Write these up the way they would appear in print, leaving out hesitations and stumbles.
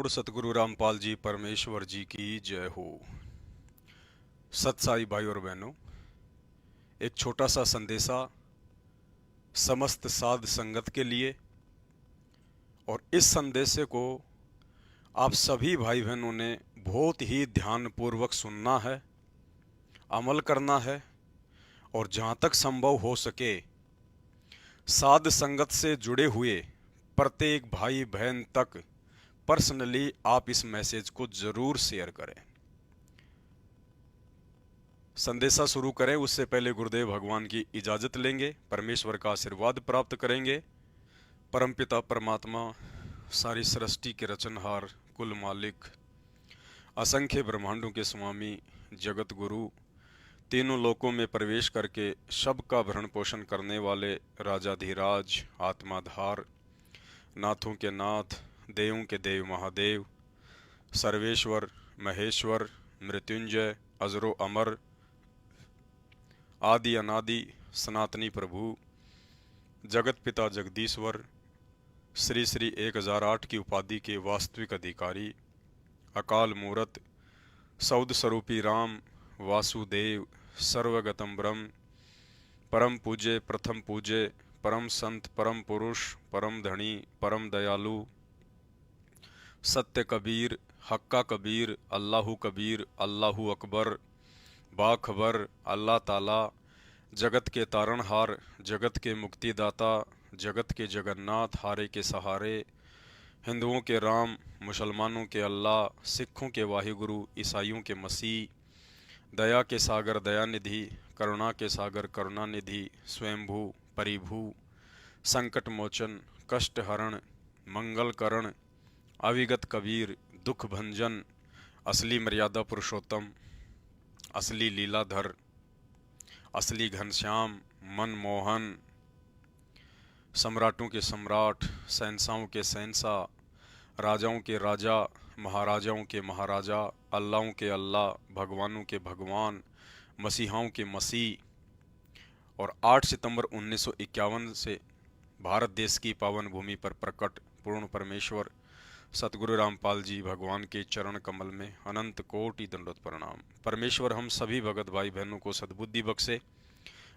बोल सतगुरु रामपाल जी परमेश्वर जी की जय हो। सत साई भाई और बहनों, एक छोटा सा संदेशा समस्त साध संगत के लिए, और इस संदेशे को आप सभी भाई बहनों ने बहुत ही ध्यानपूर्वक सुनना है, अमल करना है, और जहाँ तक संभव हो सके साध संगत से जुड़े हुए प्रत्येक भाई बहन तक पर्सनली आप इस मैसेज को जरूर शेयर करें। संदेशा शुरू करें उससे पहले गुरुदेव भगवान की इजाजत लेंगे, परमेश्वर का आशीर्वाद प्राप्त करेंगे। परमपिता परमात्मा, सारी सृष्टि के रचनहार, कुल मालिक, असंख्य ब्रह्मांडों के स्वामी, जगत गुरु, तीनों लोकों में प्रवेश करके सबका भरण पोषण करने वाले राजाधिराज, आत्माधार, नाथों के नाथ, देवों के देव महादेव, सर्वेश्वर, महेश्वर, मृत्युंजय, अजरो अमर, आदि अनादि सनातनी प्रभु, जगत पिता जगदीश्वर, श्री श्री 1008 की उपाधि के वास्तविक अधिकारी, अकाल मूरत, सौद स्वरूपी राम, वासुदेव, सर्वगतम ब्रह्म, परम पूज्य, प्रथम पूज्य, परम संत, परम पुरुष, परम धनी, परम दयालु, सत्य कबीर, हक्का कबीर, अल्लाहु कबीर, अल्लाहु अकबर, बाखबर, अल्लाह ताला, जगत के तारणहार, जगत के मुक्तिदाता, जगत के जगन्नाथ, हारे के सहारे, हिंदुओं के राम, मुसलमानों के अल्लाह, सिखों के वाहिगुरु, ईसाइयों के मसीह, दया के सागर दयानिधि, करुणा के सागर करुणानिधि, स्वयंभू, परिभू, संकट मोचन, कष्ट हरण, मंगल करण, अविगत कबीर, दुख भंजन, असली मर्यादा पुरुषोत्तम, असली लीलाधर, असली घनश्याम, मनमोहन, सम्राटों के सम्राट, शहंशाहों के शहंशाह, राजाओं के राजा, महाराजाओं के महाराजा, अल्लाहों के अल्लाह, भगवानों के भगवान, मसीहाओं के मसीह, और 8 सितंबर 1951 से भारत देश की पावन भूमि पर प्रकट पूर्ण परमेश्वर सतगुरु रामपाल जी भगवान के चरण कमल में अनंत कोटि दंडोत प्रणाम। परमेश्वर हम सभी भगत भाई बहनों को सद्बुद्धि बख्शे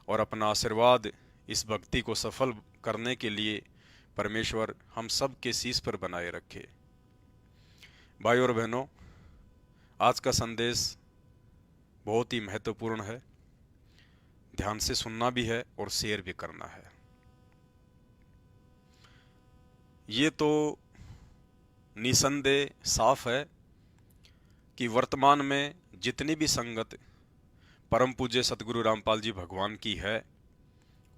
और अपना आशीर्वाद इस भक्ति को सफल करने के लिए परमेश्वर हम सब के शीश पर बनाए रखे। भाई और बहनों, आज का संदेश बहुत ही महत्वपूर्ण है, ध्यान से सुनना भी है और शेयर भी करना है। ये तो निसंदेह साफ है कि वर्तमान में जितनी भी संगत परम पूज्य सतगुरु रामपाल जी भगवान की है,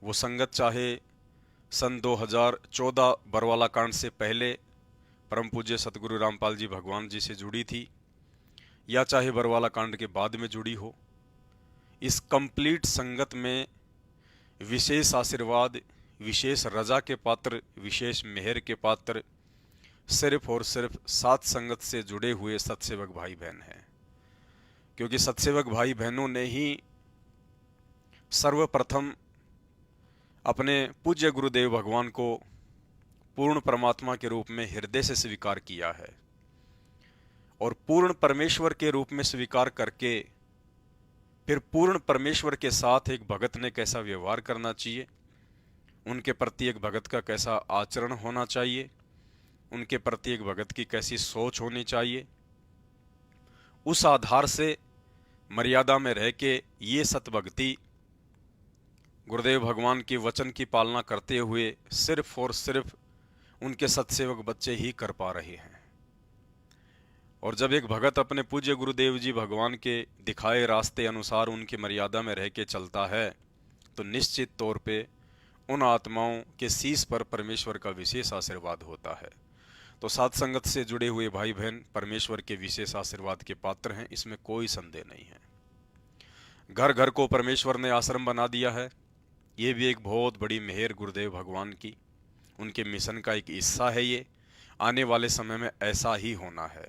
वो संगत चाहे सन 2014 बरवाला कांड से पहले परम पूज्य सतगुरु रामपाल जी भगवान जी से जुड़ी थी, या चाहे बरवाला कांड के बाद में जुड़ी हो, इस कंप्लीट संगत में विशेष आशीर्वाद, विशेष रजा के पात्र, विशेष मेहर के पात्र सिर्फ और सिर्फ सात संगत से जुड़े हुए सत्सेवक भाई बहन हैं। क्योंकि सत्सेवक भाई बहनों ने ही सर्वप्रथम अपने पूज्य गुरुदेव भगवान को पूर्ण परमात्मा के रूप में हृदय से स्वीकार किया है, और पूर्ण परमेश्वर के रूप में स्वीकार करके फिर पूर्ण परमेश्वर के साथ एक भगत ने कैसा व्यवहार करना चाहिए, उनके प्रति एक भगत का कैसा आचरण होना चाहिए, उनके प्रति एक भगत की कैसी सोच होनी चाहिए, उस आधार से मर्यादा में रह के ये सतभक्ति गुरुदेव भगवान के वचन की पालना करते हुए सिर्फ और सिर्फ उनके सत्सेवक बच्चे ही कर पा रहे हैं। और जब एक भगत अपने पूज्य गुरुदेव जी भगवान के दिखाए रास्ते अनुसार उनकी मर्यादा में रह के चलता है, तो निश्चित तौर पे उन आत्माओं के शीश पर परमेश्वर का विशेष आशीर्वाद होता है। तो साथ संगत से जुड़े हुए भाई बहन परमेश्वर के विशेष आशीर्वाद के पात्र हैं, इसमें कोई संदेह नहीं है। घर घर को परमेश्वर ने आश्रम बना दिया है, ये भी एक बहुत बड़ी मेहर गुरुदेव भगवान की, उनके मिशन का एक हिस्सा है। ये आने वाले समय में ऐसा ही होना है,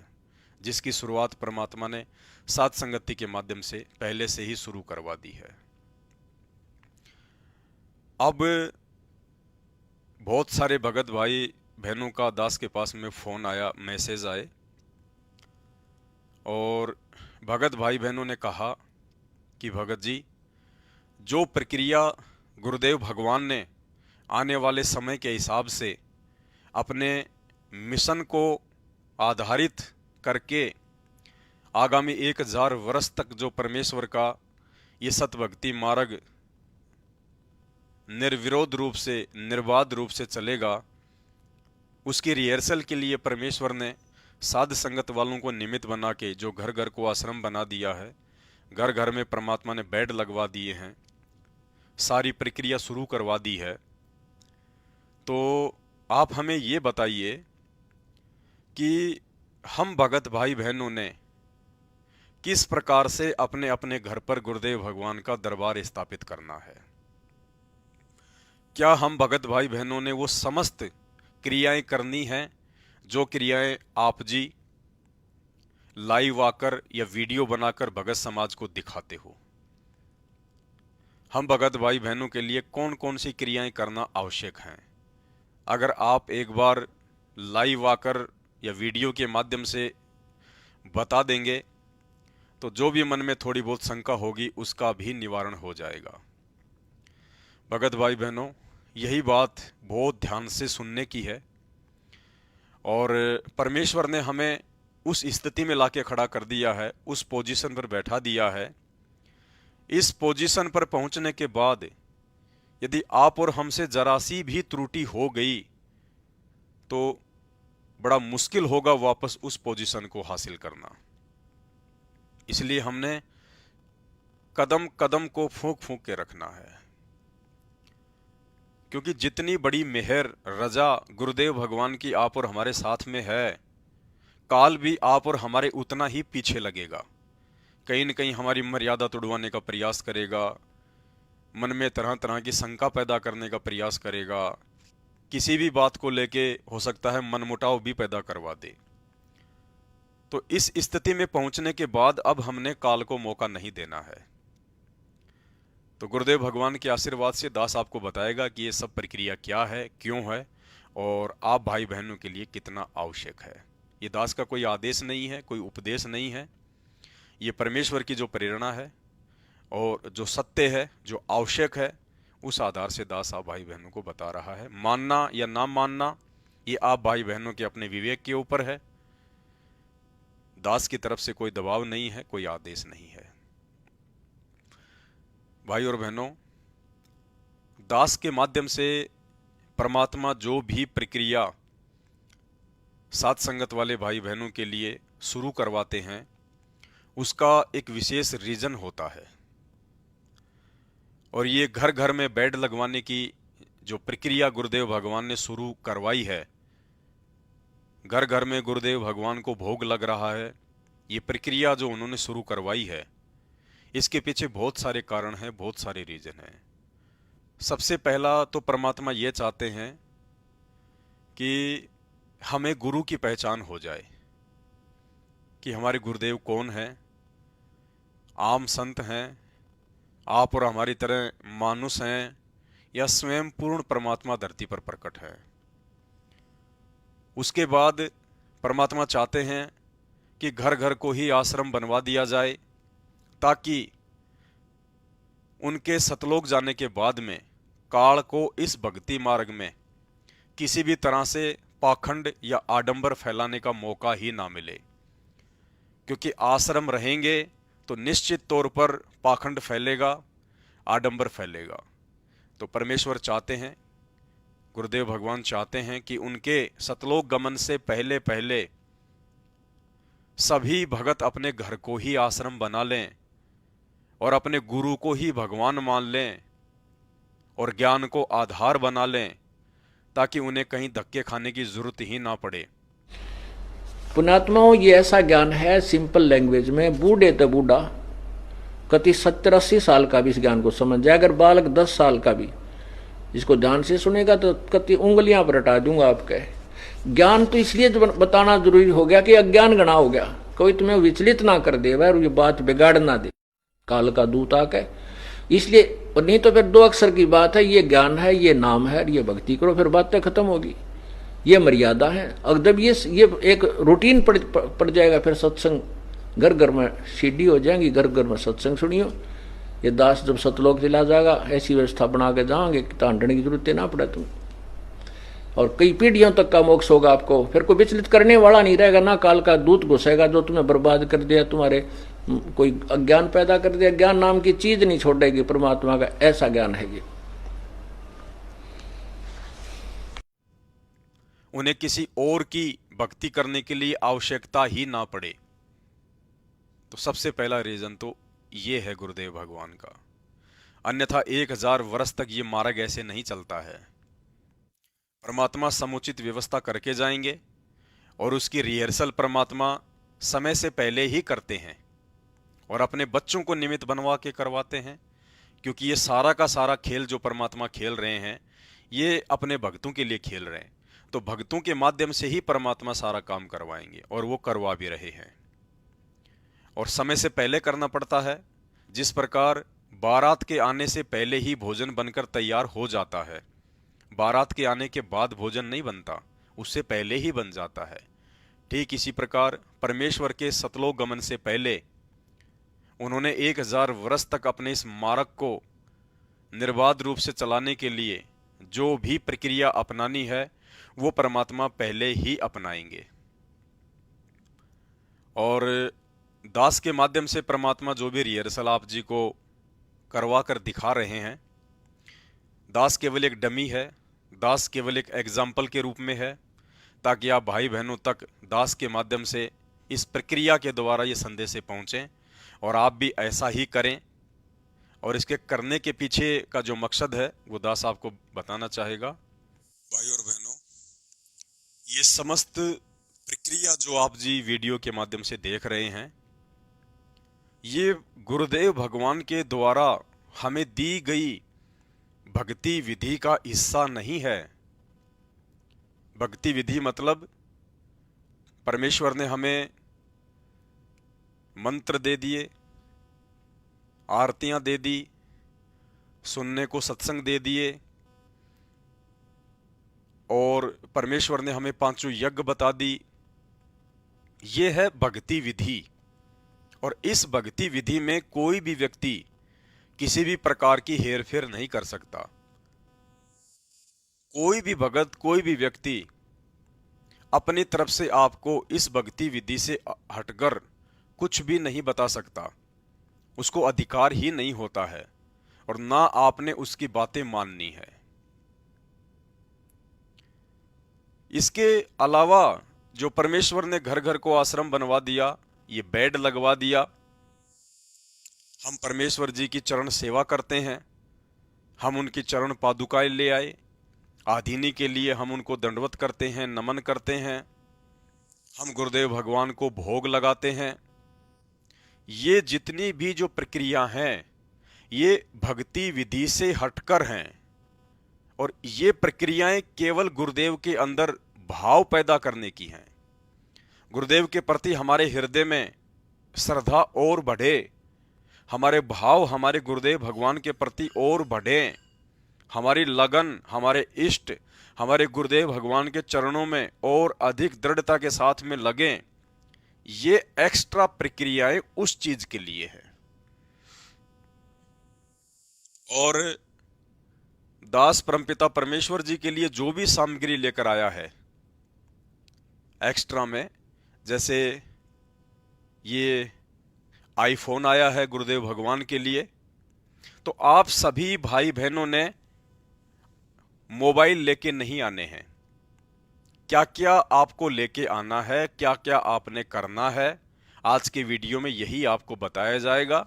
जिसकी शुरुआत परमात्मा ने साथ संगति के माध्यम से पहले से ही शुरू करवा दी है। अब बहुत सारे भगत भाई बहनों का दास के पास में फ़ोन आया, मैसेज आए और भगत भाई बहनों ने कहा कि भगत जी, जो प्रक्रिया गुरुदेव भगवान ने आने वाले समय के हिसाब से अपने मिशन को आधारित करके आगामी 1000 वर्ष तक जो परमेश्वर का ये सतभक्ति मार्ग निर्विरोध रूप से, निर्बाध रूप से चलेगा, उसकी रिहर्सल के लिए परमेश्वर ने साध संगत वालों को निमित्त बना के जो घर घर को आश्रम बना दिया है, घर घर में परमात्मा ने बेड लगवा दिए हैं, सारी प्रक्रिया शुरू करवा दी है। तो आप हमें ये बताइए कि हम भगत भाई बहनों ने किस प्रकार से अपने अपने घर पर गुरुदेव भगवान का दरबार स्थापित करना है। क्या हम भगत भाई बहनों ने वो समस्त क्रियाएं करनी हैं जो क्रियाएं आप जी लाइव आकर या वीडियो बनाकर भगत समाज को दिखाते हो? हम भगत भाई बहनों के लिए कौन कौन सी क्रियाएं करना आवश्यक हैं? अगर आप एक बार लाइव आकर या वीडियो के माध्यम से बता देंगे तो जो भी मन में थोड़ी बहुत शंका होगी उसका भी निवारण हो जाएगा। भगत भाई बहनों, यही बात बहुत ध्यान से सुनने की है और परमेश्वर ने हमें उस स्थिति में लाके खड़ा कर दिया है, उस पोजीशन पर बैठा दिया है। इस पोजीशन पर पहुंचने के बाद यदि आप और हमसे जरा सी भी त्रुटि हो गई तो बड़ा मुश्किल होगा वापस उस पोजीशन को हासिल करना। इसलिए हमने कदम कदम को फूंक फूंक के रखना है, क्योंकि जितनी बड़ी मेहर रजा गुरुदेव भगवान की आप और हमारे साथ में है, काल भी आप और हमारे उतना ही पीछे लगेगा। कहीं न कहीं हमारी मर्यादा तोड़वाने का प्रयास करेगा, मन में तरह तरह की शंका पैदा करने का प्रयास करेगा, किसी भी बात को लेके हो सकता है मनमुटाव भी पैदा करवा दे। तो इस स्थिति में पहुंचने के बाद अब हमने काल को मौका नहीं देना है। तो गुरुदेव भगवान के आशीर्वाद से दास आपको बताएगा कि ये सब प्रक्रिया क्या है, क्यों है और आप भाई बहनों के लिए कितना आवश्यक है। ये दास का कोई आदेश नहीं है, कोई उपदेश नहीं है, ये परमेश्वर की जो प्रेरणा है और जो सत्य है, जो आवश्यक है, उस आधार से दास आप भाई बहनों को बता रहा है। मानना या ना मानना ये आप भाई बहनों के अपने विवेक के ऊपर है। दास की तरफ से कोई दबाव नहीं है, कोई आदेश नहीं है। भाई और बहनों, दास के माध्यम से परमात्मा जो भी प्रक्रिया साथ संगत वाले भाई बहनों के लिए शुरू करवाते हैं उसका एक विशेष रीजन होता है। और ये घर घर में बेड लगवाने की जो प्रक्रिया गुरुदेव भगवान ने शुरू करवाई है, घर घर में गुरुदेव भगवान को भोग लग रहा है, ये प्रक्रिया जो उन्होंने शुरू करवाई है, इसके पीछे बहुत सारे कारण हैं, बहुत सारे रीजन हैं। सबसे पहला तो परमात्मा ये चाहते हैं कि हमें गुरु की पहचान हो जाए कि हमारे गुरुदेव कौन हैं। आम संत हैं, आप और हमारी तरह मानुष हैं, या स्वयं पूर्ण परमात्मा धरती पर प्रकट है। उसके बाद परमात्मा चाहते हैं कि घर घर को ही आश्रम बनवा दिया जाए, ताकि उनके सतलोक जाने के बाद में काल को इस भक्ति मार्ग में किसी भी तरह से पाखंड या आडंबर फैलाने का मौका ही ना मिले। क्योंकि आश्रम रहेंगे तो निश्चित तौर पर पाखंड फैलेगा, आडंबर फैलेगा। तो परमेश्वर चाहते हैं, गुरुदेव भगवान चाहते हैं कि उनके सतलोक गमन से पहले पहले सभी भगत अपने घर को ही आश्रम बना लें और अपने गुरु को ही भगवान मान लें और ज्ञान को आधार बना लें, ताकि उन्हें कहीं धक्के खाने की जरूरत ही ना पड़े। पुणात्माओं, ये ऐसा ज्ञान है सिंपल लैंग्वेज में, बूढ़े तो बूढ़ा कति 70-80 साल का भी इस ज्ञान को समझ जाए। अगर बालक 10 साल का भी इसको ध्यान से सुनेगा तो कति उंगलियां पर हटा दूंगा आपके। ज्ञान तो इसलिए बताना जरूरी हो गया कि अज्ञान गणा हो गया, कोई तुम्हें विचलित ना कर दे और ये बात बिगाड़ ना दे काल का दूत आके। इसलिए नहीं तो फिर 2 अक्षर की बात है, ये ज्ञान है, ये नाम है, ये भक्ति करो, फिर बातें खत्म होगी। ये मर्यादा है। अगर ये एक रूटीन पड़ जाएगा फिर सत्संग घर घर में सीडी हो जाएंगी, घर घर में सत्संग सुनियो। ये दास जब सतलोक चला जाएगा ऐसी व्यवस्था बना के जाओगे कि ढूंढने की जरूरत ना पड़े तुम, और कई पीढ़ियों तक का मोक्ष होगा आपको। फिर कोई विचलित करने वाला नहीं रहेगा, ना काल का दूत घुसेगा जो तुम्हें बर्बाद कर दिया, तुम्हारे कोई अज्ञान पैदा कर दिया। ज्ञान नाम की चीज नहीं छोड़ेगी परमात्मा का, ऐसा ज्ञान है ये। उन्हें किसी और की भक्ति करने के लिए आवश्यकता ही ना पड़े। तो सबसे पहला रीजन तो ये है गुरुदेव भगवान का, अन्यथा 1000 वर्ष तक ये मार्ग ऐसे नहीं चलता है। परमात्मा समुचित व्यवस्था करके जाएंगे और उसकी रिहर्सल परमात्मा समय से पहले ही करते हैं और अपने बच्चों को निमित्त बनवा के करवाते हैं, क्योंकि ये सारा का सारा खेल जो परमात्मा खेल रहे हैं ये अपने भक्तों के लिए खेल रहे हैं। तो भक्तों के माध्यम से ही परमात्मा सारा काम करवाएंगे और वो करवा भी रहे हैं, और समय से पहले करना पड़ता है। जिस प्रकार बारात के आने से पहले ही भोजन बनकर तैयार हो जाता है, बारात के आने के बाद भोजन नहीं बनता, उससे पहले ही बन जाता है। ठीक इसी प्रकार परमेश्वर के सतलोक गमन से पहले उन्होंने 1000 वर्ष तक अपने इस मार्ग को निर्बाध रूप से चलाने के लिए जो भी प्रक्रिया अपनानी है वो परमात्मा पहले ही अपनाएंगे। और दास के माध्यम से परमात्मा जो भी रिहर्सल आप जी को करवा कर दिखा रहे हैं, दास केवल एक डमी है, दास केवल एक एग्जाम्पल के रूप में है, ताकि आप भाई बहनों तक दास के माध्यम से इस प्रक्रिया के द्वारा ये संदेश पहुँचें और आप भी ऐसा ही करें। और इसके करने के पीछे का जो मकसद है वो दास आपको बताना चाहेगा। भाई और बहनों, ये समस्त प्रक्रिया जो आप जी वीडियो के माध्यम से देख रहे हैं, ये गुरुदेव भगवान के द्वारा हमें दी गई भक्ति विधि का हिस्सा नहीं है। भक्ति विधि मतलब परमेश्वर ने हमें मंत्र दे दिए, आरतियां दे दी, सुनने को सत्संग दे दिए, और परमेश्वर ने हमें 5 यज्ञ बता दी। ये है भक्ति विधि। और इस भक्ति विधि में कोई भी व्यक्ति किसी भी प्रकार की हेरफेर नहीं कर सकता। कोई भी भगत, कोई भी व्यक्ति अपनी तरफ से आपको इस भक्ति विधि से हटकर कुछ भी नहीं बता सकता, उसको अधिकार ही नहीं होता है, और ना आपने उसकी बातें माननी है। इसके अलावा जो परमेश्वर ने घर घर को आश्रम बनवा दिया, ये बेड लगवा दिया, हम परमेश्वर जी की चरण सेवा करते हैं, हम उनकी चरण पादुकाएं ले आए, आधीनी के लिए हम उनको दंडवत करते हैं, नमन करते हैं, हम गुरुदेव भगवान को भोग लगाते हैं। ये जितनी भी जो प्रक्रिया हैं ये भक्ति विधि से हटकर हैं, और ये प्रक्रियाएं केवल गुरुदेव के अंदर भाव पैदा करने की हैं। गुरुदेव के प्रति हमारे हृदय में श्रद्धा और बढ़े, हमारे भाव हमारे गुरुदेव भगवान के प्रति और बढ़े, हमारी लगन, हमारे इष्ट हमारे गुरुदेव भगवान के चरणों में और अधिक दृढ़ता के साथ में लगें। ये एक्स्ट्रा प्रक्रियाएं उस चीज के लिए है। और दास परमपिता परमेश्वर जी के लिए जो भी सामग्री लेकर आया है एक्स्ट्रा में, जैसे ये आईफोन आया है गुरुदेव भगवान के लिए, तो आप सभी भाई बहनों ने मोबाइल लेके नहीं आने हैं। क्या क्या आपको लेके आना है, क्या क्या आपने करना है, आज के वीडियो में यही आपको बताया जाएगा,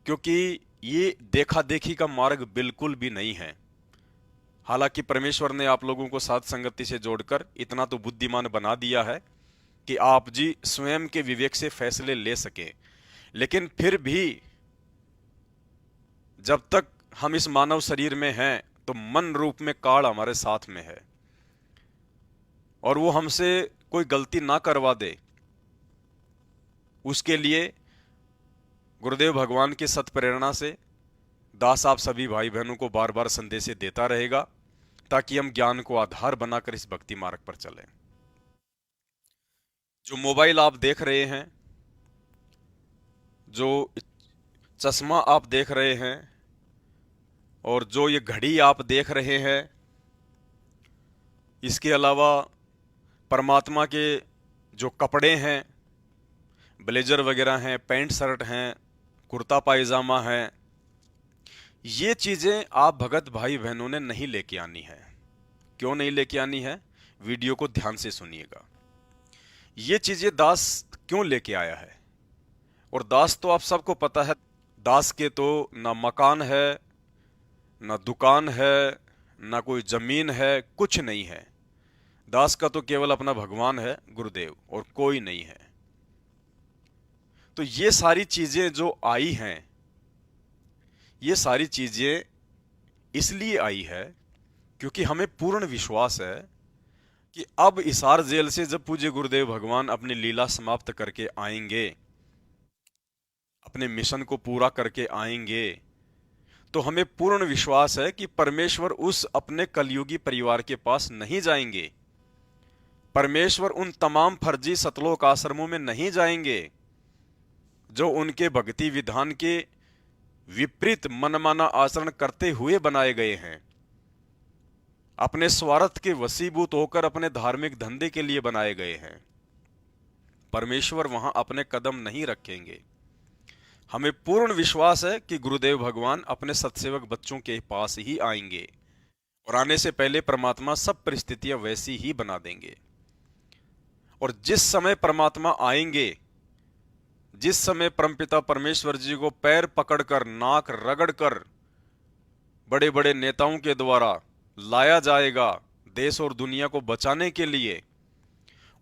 क्योंकि ये देखा देखी का मार्ग बिल्कुल भी नहीं है। हालांकि परमेश्वर ने आप लोगों को साथ संगति से जोड़कर इतना तो बुद्धिमान बना दिया है कि आप जी स्वयं के विवेक से फैसले ले सके, लेकिन फिर भी जब तक हम इस मानव शरीर में हैं तो मन रूप में काल हमारे साथ में है, और वो हमसे कोई गलती ना करवा दे, उसके लिए गुरुदेव भगवान की सत प्रेरणा से दास आप सभी भाई बहनों को बार बार संदेश देता रहेगा, ताकि हम ज्ञान को आधार बनाकर इस भक्ति मार्ग पर चलें। जो मोबाइल आप देख रहे हैं जो चश्मा आप देख रहे हैं और जो ये घड़ी आप देख रहे हैं, इसके अलावा परमात्मा के जो कपड़े हैं, ब्लेजर वगैरह हैं, पैंट शर्ट हैं, कुर्ता पायजामा है, ये चीज़ें आप भगत भाई बहनों ने नहीं लेके आनी है। क्यों नहीं लेके आनी है? वीडियो को ध्यान से सुनिएगा। ये चीज़ें दास क्यों लेके आया है? और दास तो आप सबको पता है, दास के तो ना मकान है, ना दुकान है, ना कोई ज़मीन है, कुछ नहीं है। दास का तो केवल अपना भगवान है, गुरुदेव, और कोई नहीं है। तो ये सारी चीज़ें जो आई हैं, ये सारी चीज़ें इसलिए आई है क्योंकि हमें पूर्ण विश्वास है कि अब हिसार जेल से जब पूज्य गुरुदेव भगवान अपनी लीला समाप्त करके आएंगे, अपने मिशन को पूरा करके आएंगे, तो हमें पूर्ण विश्वास है कि परमेश्वर उस अपने कलयुगी परिवार के पास नहीं जाएंगे। परमेश्वर उन तमाम फर्जी सतलोक आश्रमों में नहीं जाएंगे जो उनके भक्ति विधान के विपरीत मनमाना आचरण करते हुए बनाए गए हैं, अपने स्वार्थ के वशीभूत होकर अपने धार्मिक धंधे के लिए बनाए गए हैं। परमेश्वर वहां अपने कदम नहीं रखेंगे। हमें पूर्ण विश्वास है कि गुरुदेव भगवान अपने सत्सेवक बच्चों के पास ही आएंगे और आने से पहले परमात्मा सब परिस्थितियां वैसी ही बना देंगे। और जिस समय परमात्मा आएंगे, जिस समय परमपिता परमेश्वर जी को पैर पकड़कर, नाक रगड़कर बड़े बड़े नेताओं के द्वारा लाया जाएगा देश और दुनिया को बचाने के लिए,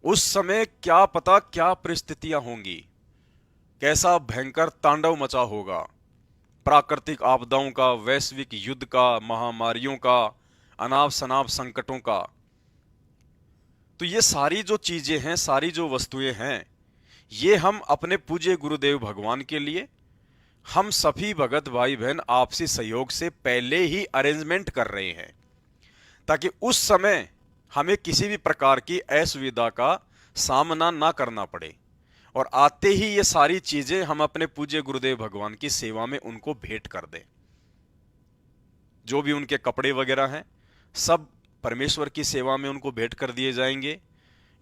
उस समय क्या पता क्या परिस्थितियां होंगी, कैसा भयंकर तांडव मचा होगा, प्राकृतिक आपदाओं का, वैश्विक युद्ध का, महामारियों का, अनाप शनाप संकटों का। तो ये सारी जो चीजें हैं, सारी जो वस्तुएं हैं, ये हम अपने पूज्य गुरुदेव भगवान के लिए, हम सभी भगत भाई बहन आपसी सहयोग से पहले ही अरेंजमेंट कर रहे हैं, ताकि उस समय हमें किसी भी प्रकार की असुविधा का सामना ना करना पड़े और आते ही ये सारी चीजें हम अपने पूज्य गुरुदेव भगवान की सेवा में उनको भेंट कर दें। जो भी उनके कपड़े वगैरह हैं, सब परमेश्वर की सेवा में उनको भेंट कर दिए जाएंगे।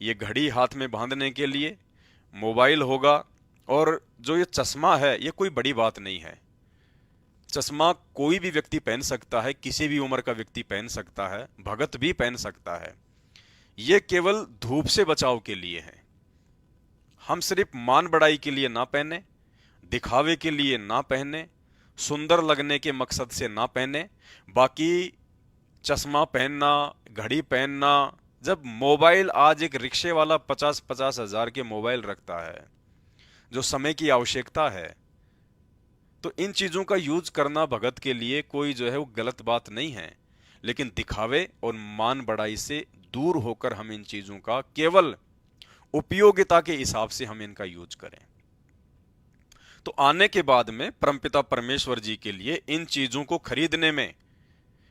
ये घड़ी हाथ में बांधने के लिए, मोबाइल होगा, और जो ये चश्मा है, ये कोई बड़ी बात नहीं है। चश्मा कोई भी व्यक्ति पहन सकता है, किसी भी उम्र का व्यक्ति पहन सकता है, भगत भी पहन सकता है। ये केवल धूप से बचाव के लिए है। हम सिर्फ मान बढ़ाई के लिए ना पहने, दिखावे के लिए ना पहने, सुंदर लगने के मकसद से ना पहने। बाकी चश्मा पहनना, घड़ी पहनना, जब मोबाइल, आज एक रिक्शे वाला 50-50 हजार के मोबाइल रखता है, जो समय की आवश्यकता है, तो इन चीजों का यूज करना भगत के लिए कोई जो है वो गलत बात नहीं है। लेकिन दिखावे और मान बढ़ाई से दूर होकर हम इन चीजों का केवल उपयोगिता के हिसाब से हम इनका यूज करें। तो आने के बाद में परमपिता परमेश्वर जी के लिए इन चीजों को खरीदने में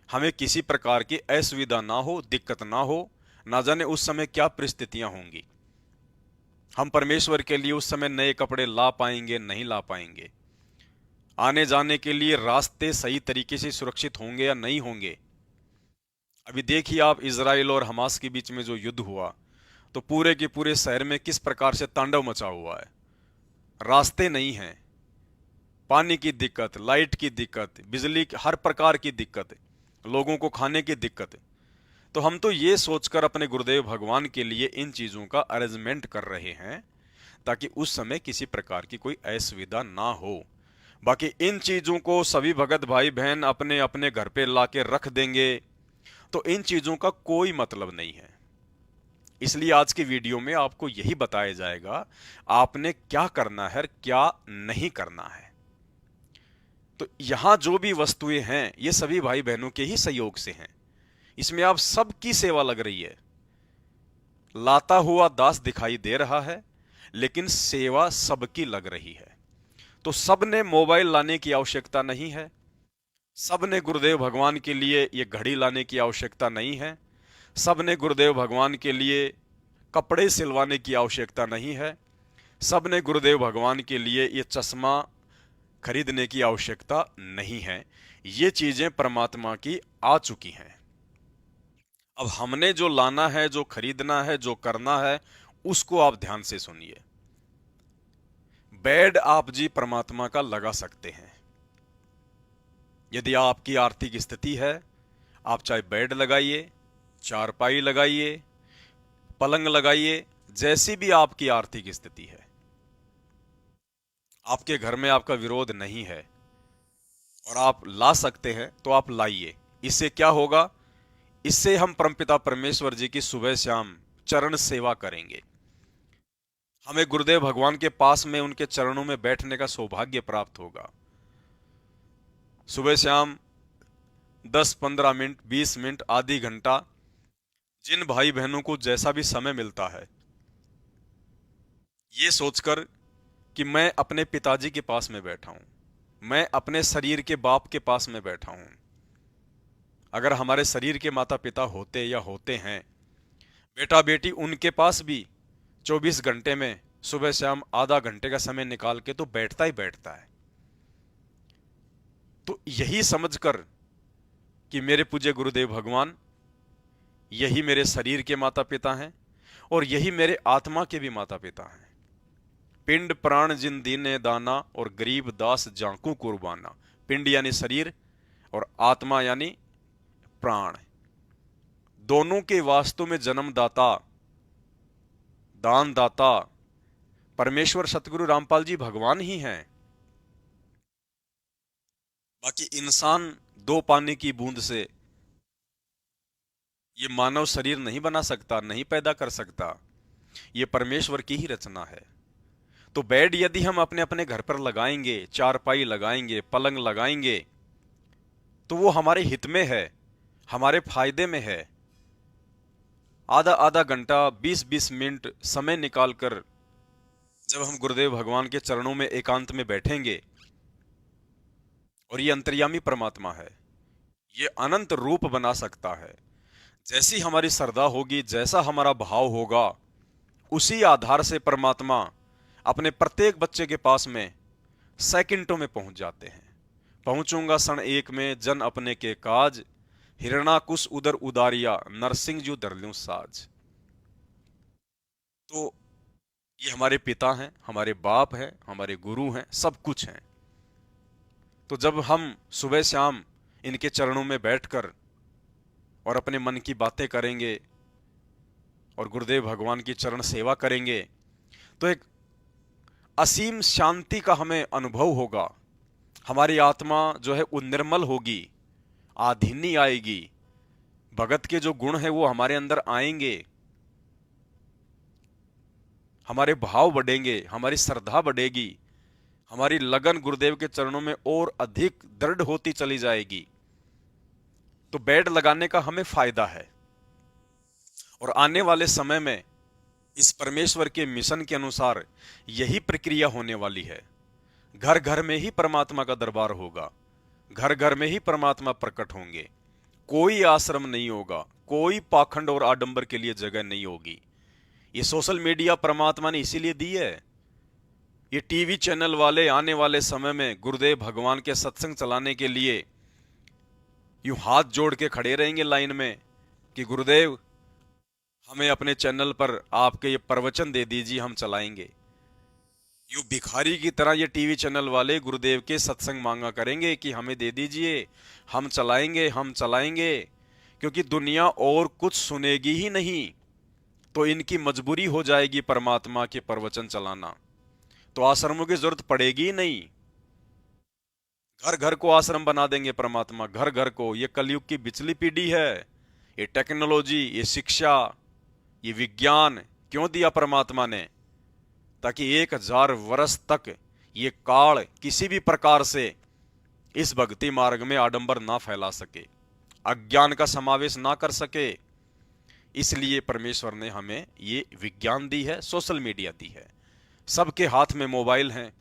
हमें किसी प्रकार की असुविधा ना हो, दिक्कत ना हो। ना जाने उस समय क्या परिस्थितियां होंगी, हम परमेश्वर के लिए उस समय नए कपड़े ला पाएंगे, नहीं ला पाएंगे। आने जाने के लिए रास्ते सही तरीके से सुरक्षित होंगे या नहीं होंगे। अभी देखिए आप, इजराइल और हमास के बीच में जो युद्ध हुआ, तो पूरे के पूरे शहर में किस प्रकार से तांडव मचा हुआ है। रास्ते नहीं हैं, पानी की दिक्कत, लाइट की दिक्कत, बिजली की हर प्रकार की दिक्कत, लोगों को खाने की दिक्कत। तो हम तो ये सोचकर अपने गुरुदेव भगवान के लिए इन चीजों का अरेंजमेंट कर रहे हैं ताकि उस समय किसी प्रकार की कोई असुविधा ना हो। बाकी इन चीजों को सभी भगत भाई बहन अपने अपने घर पे लाके रख देंगे तो इन चीजों का कोई मतलब नहीं है। इसलिए आज की वीडियो में आपको यही बताया जाएगा आपने क्या करना है, क्या नहीं करना है। तो यहां जो भी वस्तुएं हैं ये सभी भाई बहनों के ही सहयोग से हैं। इसमें आप सबकी सेवा लग रही है। लाता हुआ दास दिखाई दे रहा है लेकिन सेवा सबकी लग रही है। तो सबने मोबाइल लाने की आवश्यकता नहीं है, सबने गुरुदेव भगवान के लिए ये घड़ी लाने की आवश्यकता नहीं है, सबने गुरुदेव भगवान के लिए कपड़े सिलवाने की आवश्यकता नहीं है, सबने गुरुदेव भगवान के लिए ये चश्मा खरीदने की आवश्यकता नहीं है। ये चीजें परमात्मा की आ चुकी हैं। अब हमने जो लाना है, जो खरीदना है, जो करना है, उसको आप ध्यान से सुनिए। बेड आप जी परमात्मा का लगा सकते हैं। यदि आपकी आर्थिक स्थिति है, आप चाहे बेड लगाइए, चारपाई लगाइए, पलंग लगाइए, जैसी भी आपकी आर्थिक स्थिति है, आपके घर में आपका विरोध नहीं है और आप ला सकते हैं, तो आप लाइए। इससे क्या होगा? इससे हम परमपिता परमेश्वर जी की सुबह शाम चरण सेवा करेंगे। हमें गुरुदेव भगवान के पास में उनके चरणों में बैठने का सौभाग्य प्राप्त होगा। सुबह शाम 10-15 मिनट, 20 मिनट, आधी घंटा, जिन भाई बहनों को जैसा भी समय मिलता है, ये सोचकर कि मैं अपने पिताजी के पास में बैठा हूं, मैं अपने शरीर के बाप के पास में बैठा हूं। अगर हमारे शरीर के माता पिता होते या होते हैं, बेटा बेटी, उनके पास भी 24 घंटे में सुबह शाम आधा घंटे का समय निकाल के तो बैठता ही बैठता है। तो यही समझकर कि मेरे पूज्य गुरुदेव भगवान यही मेरे शरीर के माता पिता हैं और यही मेरे आत्मा के भी माता पिता हैं। पिंड प्राण जिन दीने दाना और गरीब दास जांकू कुर्बाना। पिंड यानी शरीर और आत्मा यानी प्राण, दोनों के वास्तु में जन्मदाता, दानदाता परमेश्वर सतगुरु रामपाल जी भगवान ही हैं। बाकी इंसान 2 पानी की बूंद से ये मानव शरीर नहीं बना सकता, नहीं पैदा कर सकता। ये परमेश्वर की ही रचना है। तो बेड यदि हम अपने अपने घर पर लगाएंगे, चारपाई लगाएंगे, पलंग लगाएंगे, तो वो हमारे हित में है, हमारे फायदे में है। आधा आधा घंटा, 20-20 मिनट समय निकालकर जब हम गुरुदेव भगवान के चरणों में एकांत में बैठेंगे, और ये अंतर्यामी परमात्मा है, ये अनंत रूप बना सकता है। जैसी हमारी श्रद्धा होगी, जैसा हमारा भाव होगा, उसी आधार से परमात्मा अपने प्रत्येक बच्चे के पास में सेकंडों में पहुंच जाते हैं। पहुंचूंगा क्षण एक में, जन अपने के काज, हिरणाकुश उदर उदारिया, नरसिंह जू धरल्यूं साज। तो ये हमारे पिता हैं, हमारे बाप हैं, हमारे गुरु हैं, सब कुछ हैं। तो जब हम सुबह शाम इनके चरणों में बैठकर और अपने मन की बातें करेंगे और गुरुदेव भगवान की चरण सेवा करेंगे, तो एक असीम शांति का हमें अनुभव होगा। हमारी आत्मा जो है वो निर्मल होगी, आधीनी आएगी, भगत के जो गुण है वो हमारे अंदर आएंगे, हमारे भाव बढ़ेंगे, हमारी श्रद्धा बढ़ेगी, हमारी लगन गुरुदेव के चरणों में और अधिक दृढ़ होती चली जाएगी। तो बेड लगाने का हमें फायदा है। और आने वाले समय में इस परमेश्वर के मिशन के अनुसार यही प्रक्रिया होने वाली है। घर घर में ही परमात्मा का दरबार होगा, घर घर में ही परमात्मा प्रकट होंगे। कोई आश्रम नहीं होगा, कोई पाखंड और आडंबर के लिए जगह नहीं होगी। ये सोशल मीडिया परमात्मा ने इसीलिए दी है। ये टीवी चैनल वाले आने वाले समय में गुरुदेव भगवान के सत्संग चलाने के लिए यूं हाथ जोड़ के खड़े रहेंगे लाइन में कि गुरुदेव हमें अपने चैनल पर आपके ये प्रवचन दे दीजिए, हम चलाएंगे। यूं भिखारी की तरह ये टीवी चैनल वाले गुरुदेव के सत्संग मांगा करेंगे कि हमें दे दीजिए, हम चलाएंगे, हम चलाएंगे। क्योंकि दुनिया और कुछ सुनेगी ही नहीं, तो इनकी मजबूरी हो जाएगी परमात्मा के प्रवचन चलाना। तो आश्रमों की जरूरत पड़ेगी ही नहीं, घर घर को आश्रम बना देंगे परमात्मा, घर घर को। ये कलयुग की बिचली पीढ़ी है। ये टेक्नोलॉजी, ये शिक्षा, ये विज्ञान क्यों दिया परमात्मा ने? ताकि 1000 वर्ष तक ये काल किसी भी प्रकार से इस भक्ति मार्ग में आडंबर ना फैला सके, अज्ञान का समावेश ना कर सके। इसलिए परमेश्वर ने हमें ये विज्ञान दी है, सोशल मीडिया दी है। सबके हाथ में मोबाइल हैं,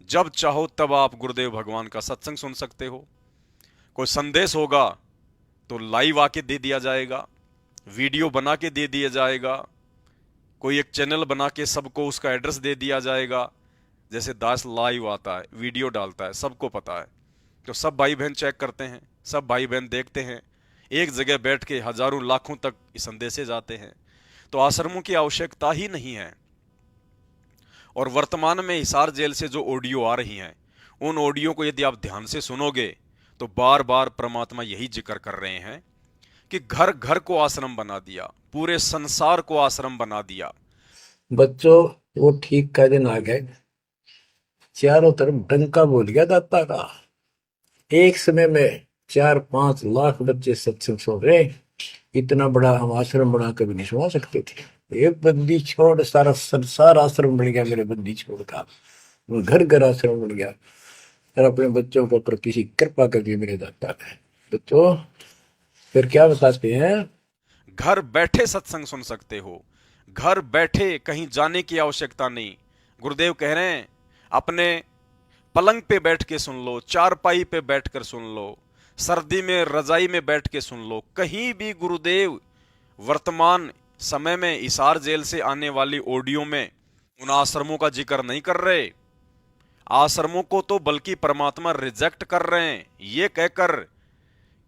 जब चाहो तब आप गुरुदेव भगवान का सत्संग सुन सकते हो। कोई संदेश होगा तो लाइव आके दे दिया जाएगा, वीडियो बना के दे दिया जाएगा, कोई एक चैनल बना के सबको उसका एड्रेस दे दिया जाएगा। जैसे दास लाइव आता है, वीडियो डालता है, सबको पता है, तो सब भाई बहन चेक करते हैं, सब भाई बहन देखते हैं, एक जगह बैठ के हजारों लाखों तक संदेशे जाते हैं। तो आश्रमों की आवश्यकता ही नहीं है। और वर्तमान में हिसार जेल से जो ऑडियो आ रही हैं, उन ऑडियो को यदि आप ध्यान से सुनोगे तो बार बार परमात्मा यही जिक्र कर रहे हैं कि घर घर को आश्रम बना दिया, पूरे संसार को आश्रम बना दिया। बच्चों, वो ठीक का दिन आ गए। चारों तरफ डंका बोल गया दाता का। एक समय में 4-5 लाख बच्चे सत्संग सुन रहे। इतना बड़ा हम आश्रम बना कभी नहीं सुना सकते थे। एक बंदी छोड़ सारा संसार आश्रम बन गया मेरे बंदी छोड़ का। घर घर आश्रम बन गया। और अपने बच्चों के ऊपर किसी कृपा करके मेरे दाता ने। बच्चों फिर क्या बताते हैं? घर बैठे सत्संग सुन सकते हो, घर बैठे, कहीं जाने की आवश्यकता नहीं। गुरुदेव कह रहे हैं अपने पलंग पे बैठ के सुन लो, चारपाई पे बैठकर सुन लो, सर्दी में रजाई में बैठ के सुन लो, कहीं भी। गुरुदेव वर्तमान समय में हिसार जेल से आने वाली ऑडियो में उन आश्रमों का जिक्र नहीं कर रहे। आश्रमों को तो बल्कि परमात्मा रिजेक्ट कर रहे हैं, ये कहकर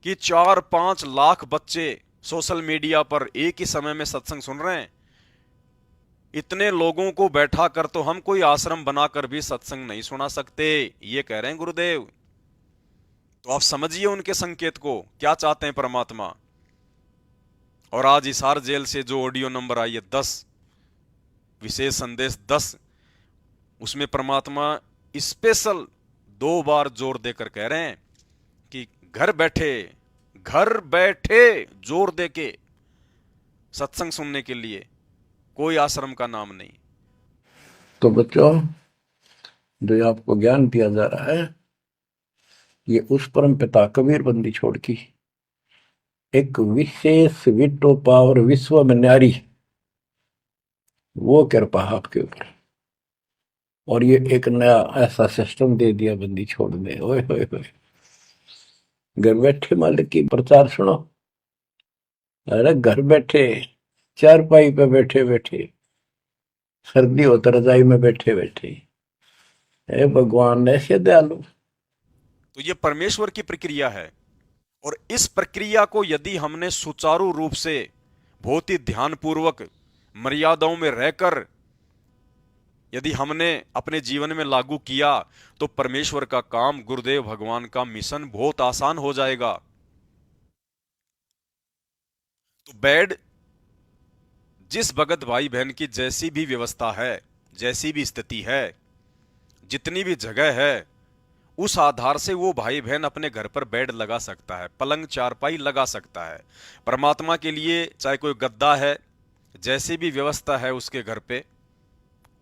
कि 4-5 लाख बच्चे सोशल मीडिया पर एक ही समय में सत्संग सुन रहे हैं। इतने लोगों को बैठा कर तो हम कोई आश्रम बनाकर भी सत्संग नहीं सुना सकते, ये कह रहे हैं गुरुदेव। तो आप समझिए उनके संकेत को, क्या चाहते हैं परमात्मा। और आज हिसार जेल से जो ऑडियो नंबर आई है 10, विशेष संदेश 10, उसमें परमात्मा स्पेशल 2 बार जोर देकर कह रहे हैं कि घर बैठे जोर देके सत्संग सुनने के लिए, कोई आश्रम का नाम नहीं। तो बच्चों, जो आपको ज्ञान दिया जा रहा है, ये उस परम पिता कबीर बंदी छोड़ की एक विशेष विटो पावर विश्व में न्यारी, वो कृपा आपके ऊपर। और ये एक नया ऐसा सिस्टम दे दिया बंदी छोड़ने। ओए होए होए, घर बैठे मालिक की प्रचार सुनो। अरे घर बैठे, चारपाई पे बैठे बैठे, सर्दी हो तो रजाई में बैठे बैठे। हे भगवान ऐसे दयालु। तो ये परमेश्वर की प्रक्रिया है। और इस प्रक्रिया को यदि हमने सुचारू रूप से, बहुत ही ध्यानपूर्वक, मर्यादाओं में रहकर यदि हमने अपने जीवन में लागू किया, तो परमेश्वर का काम, गुरुदेव भगवान का मिशन बहुत आसान हो जाएगा। तो बेड, जिस भगत भाई बहन की जैसी भी व्यवस्था है, जैसी भी स्थिति है, जितनी भी जगह है, उस आधार से वो भाई बहन अपने घर पर बेड लगा सकता है, पलंग चारपाई लगा सकता है। परमात्मा के लिए चाहे कोई गद्दा है, जैसी भी व्यवस्था है उसके घर पे,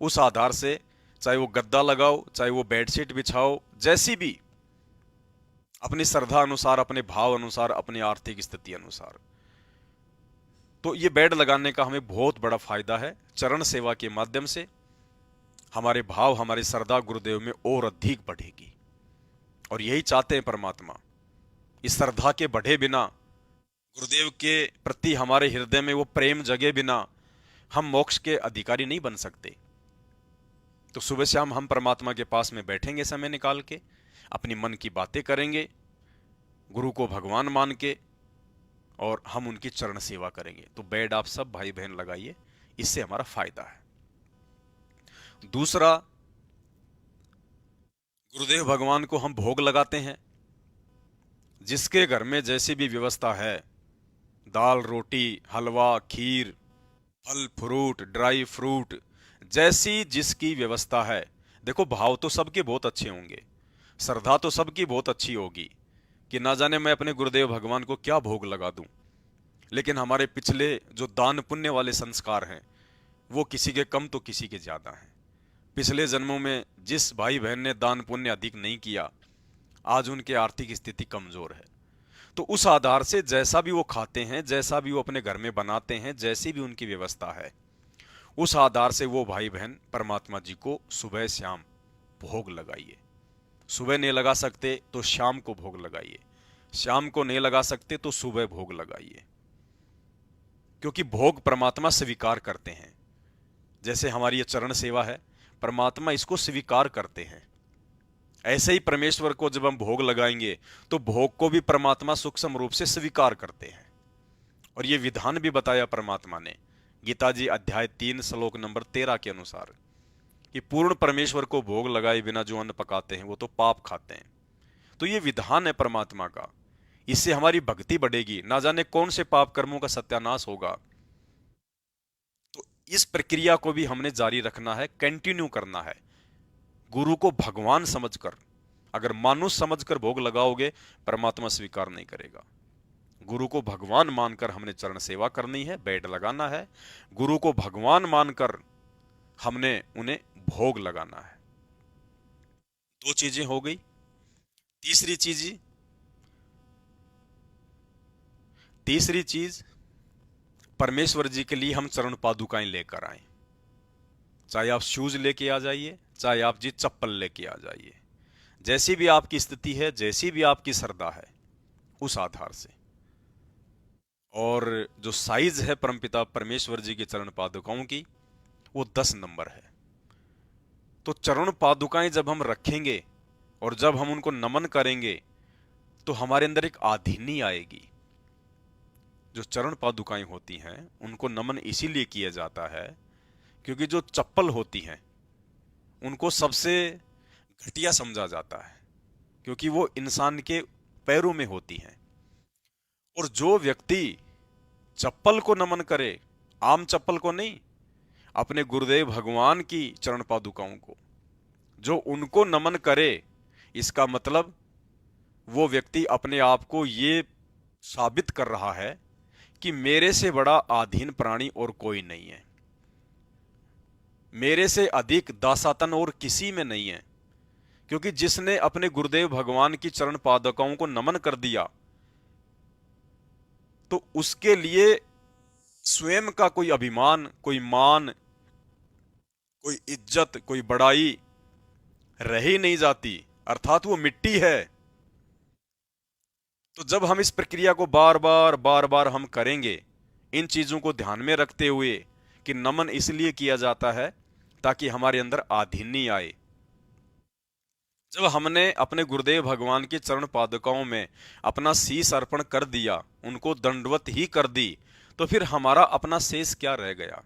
उस आधार से चाहे वो गद्दा लगाओ, चाहे वो बेडशीट बिछाओ, जैसी भी, अपनी श्रद्धा अनुसार, अपने भाव अनुसार, अपनी आर्थिक स्थिति अनुसार। तो ये बेड लगाने का हमें बहुत बड़ा फायदा है। चरण सेवा के माध्यम से हमारे भाव, हमारी श्रद्धा गुरुदेव में और अधिक बढ़ेगी। और यही चाहते हैं परमात्मा। इस श्रद्धा के बढ़े बिना, गुरुदेव के प्रति हमारे हृदय में वो प्रेम जगे बिना, हम मोक्ष के अधिकारी नहीं बन सकते। तो सुबह शाम हम परमात्मा के पास में बैठेंगे, समय निकाल के अपनी मन की बातें करेंगे, गुरु को भगवान मान के, और हम उनकी चरण सेवा करेंगे। तो बेड आप सब भाई बहन लगाइए, इससे हमारा फायदा है। दूसरा, गुरुदेव भगवान को हम भोग लगाते हैं। जिसके घर में जैसी भी व्यवस्था है, दाल रोटी, हलवा, खीर, फल फ्रूट, ड्राई फ्रूट, जैसी जिसकी व्यवस्था है। देखो, भाव तो सबके बहुत अच्छे होंगे, श्रद्धा तो सबकी बहुत अच्छी होगी कि ना जाने मैं अपने गुरुदेव भगवान को क्या भोग लगा दूं। लेकिन हमारे पिछले जो दान पुण्य वाले संस्कार हैं, वो किसी के कम तो किसी के ज्यादा हैं। पिछले जन्मों में जिस भाई बहन ने दान पुण्य अधिक नहीं किया, आज उनकी आर्थिक स्थिति कमजोर है। तो उस आधार से जैसा भी वो खाते हैं, जैसा भी वो अपने घर में बनाते हैं, जैसी भी उनकी व्यवस्था है, उस आधार से वो भाई बहन परमात्मा जी को सुबह शाम भोग लगाइए। सुबह नहीं लगा सकते तो शाम को भोग लगाइए, शाम को नहीं लगा सकते तो सुबह भोग लगाइए। क्योंकि भोग परमात्मा स्वीकार करते हैं। जैसे हमारी ये चरण सेवा है, परमात्मा इसको स्वीकार करते हैं। ऐसे ही परमेश्वर को जब हम भोग लगाएंगे तो भोग को भी परमात्मा सूक्ष्म रूप से स्वीकार करते हैं। और ये विधान भी बताया परमात्मा ने गीता जी अध्याय 3 श्लोक नंबर 13 के अनुसार कि पूर्ण परमेश्वर को भोग लगाए बिना जो अन्न पकाते हैं वो तो पाप खाते हैं। तो ये विधान है परमात्मा का, इससे हमारी भक्ति बढ़ेगी, ना जाने कौन से पाप कर्मों का सत्यानाश होगा। तो इस प्रक्रिया को भी हमने जारी रखना है, कंटिन्यू करना है। गुरु को भगवान समझकर, अगर मानुष समझकर भोग लगाओगे परमात्मा स्वीकार नहीं करेगा। गुरु को भगवान मानकर हमने चरण सेवा करनी है, बेड लगाना है। गुरु को भगवान मानकर हमने उन्हें भोग लगाना है। दो चीजें हो गई। तीसरी चीज परमेश्वर जी के लिए हम चरण पादुकाएं लेकर आए। चाहे आप शूज लेके आ जाइए, चाहे आप जी चप्पल लेके आ जाइए, जैसी भी आपकी स्थिति है, जैसी भी आपकी श्रद्धा है, उस आधार से। और जो साइज है परमपिता परमेश्वर जी के चरण पादुकाओं की, वो 10 नंबर है। तो चरण पादुकाएं जब हम रखेंगे और जब हम उनको नमन करेंगे तो हमारे अंदर एक आधीनी आएगी। जो चरण पादुकाएं होती हैं उनको नमन इसीलिए किया जाता है क्योंकि जो चप्पल होती हैं उनको सबसे घटिया समझा जाता है, क्योंकि वो इंसान के पैरों में होती हैं। और जो व्यक्ति चप्पल को नमन करे, आम चप्पल को नहीं, अपने गुरुदेव भगवान की चरण पादुकाओं को, जो उनको नमन करे, इसका मतलब वो व्यक्ति अपने आप को ये साबित कर रहा है कि मेरे से बड़ा आधीन प्राणी और कोई नहीं है, मेरे से अधिक दासातन और किसी में नहीं है। क्योंकि जिसने अपने गुरुदेव भगवान की चरण पादुकाओं को नमन कर दिया तो उसके लिए स्वयं का कोई अभिमान, कोई मान, कोई इज्जत, कोई बड़ाई रह ही नहीं जाती, अर्थात वो मिट्टी है। तो जब हम इस प्रक्रिया को बार बार हम करेंगे, इन चीजों को ध्यान में रखते हुए कि नमन इसलिए किया जाता है ताकि हमारे अंदर आधीनी आए। जब हमने अपने गुरुदेव भगवान के चरण पादुकाओं में अपना शीश अर्पण कर दिया, उनको दंडवत ही कर दी, तो फिर हमारा अपना शेष क्या रह गया?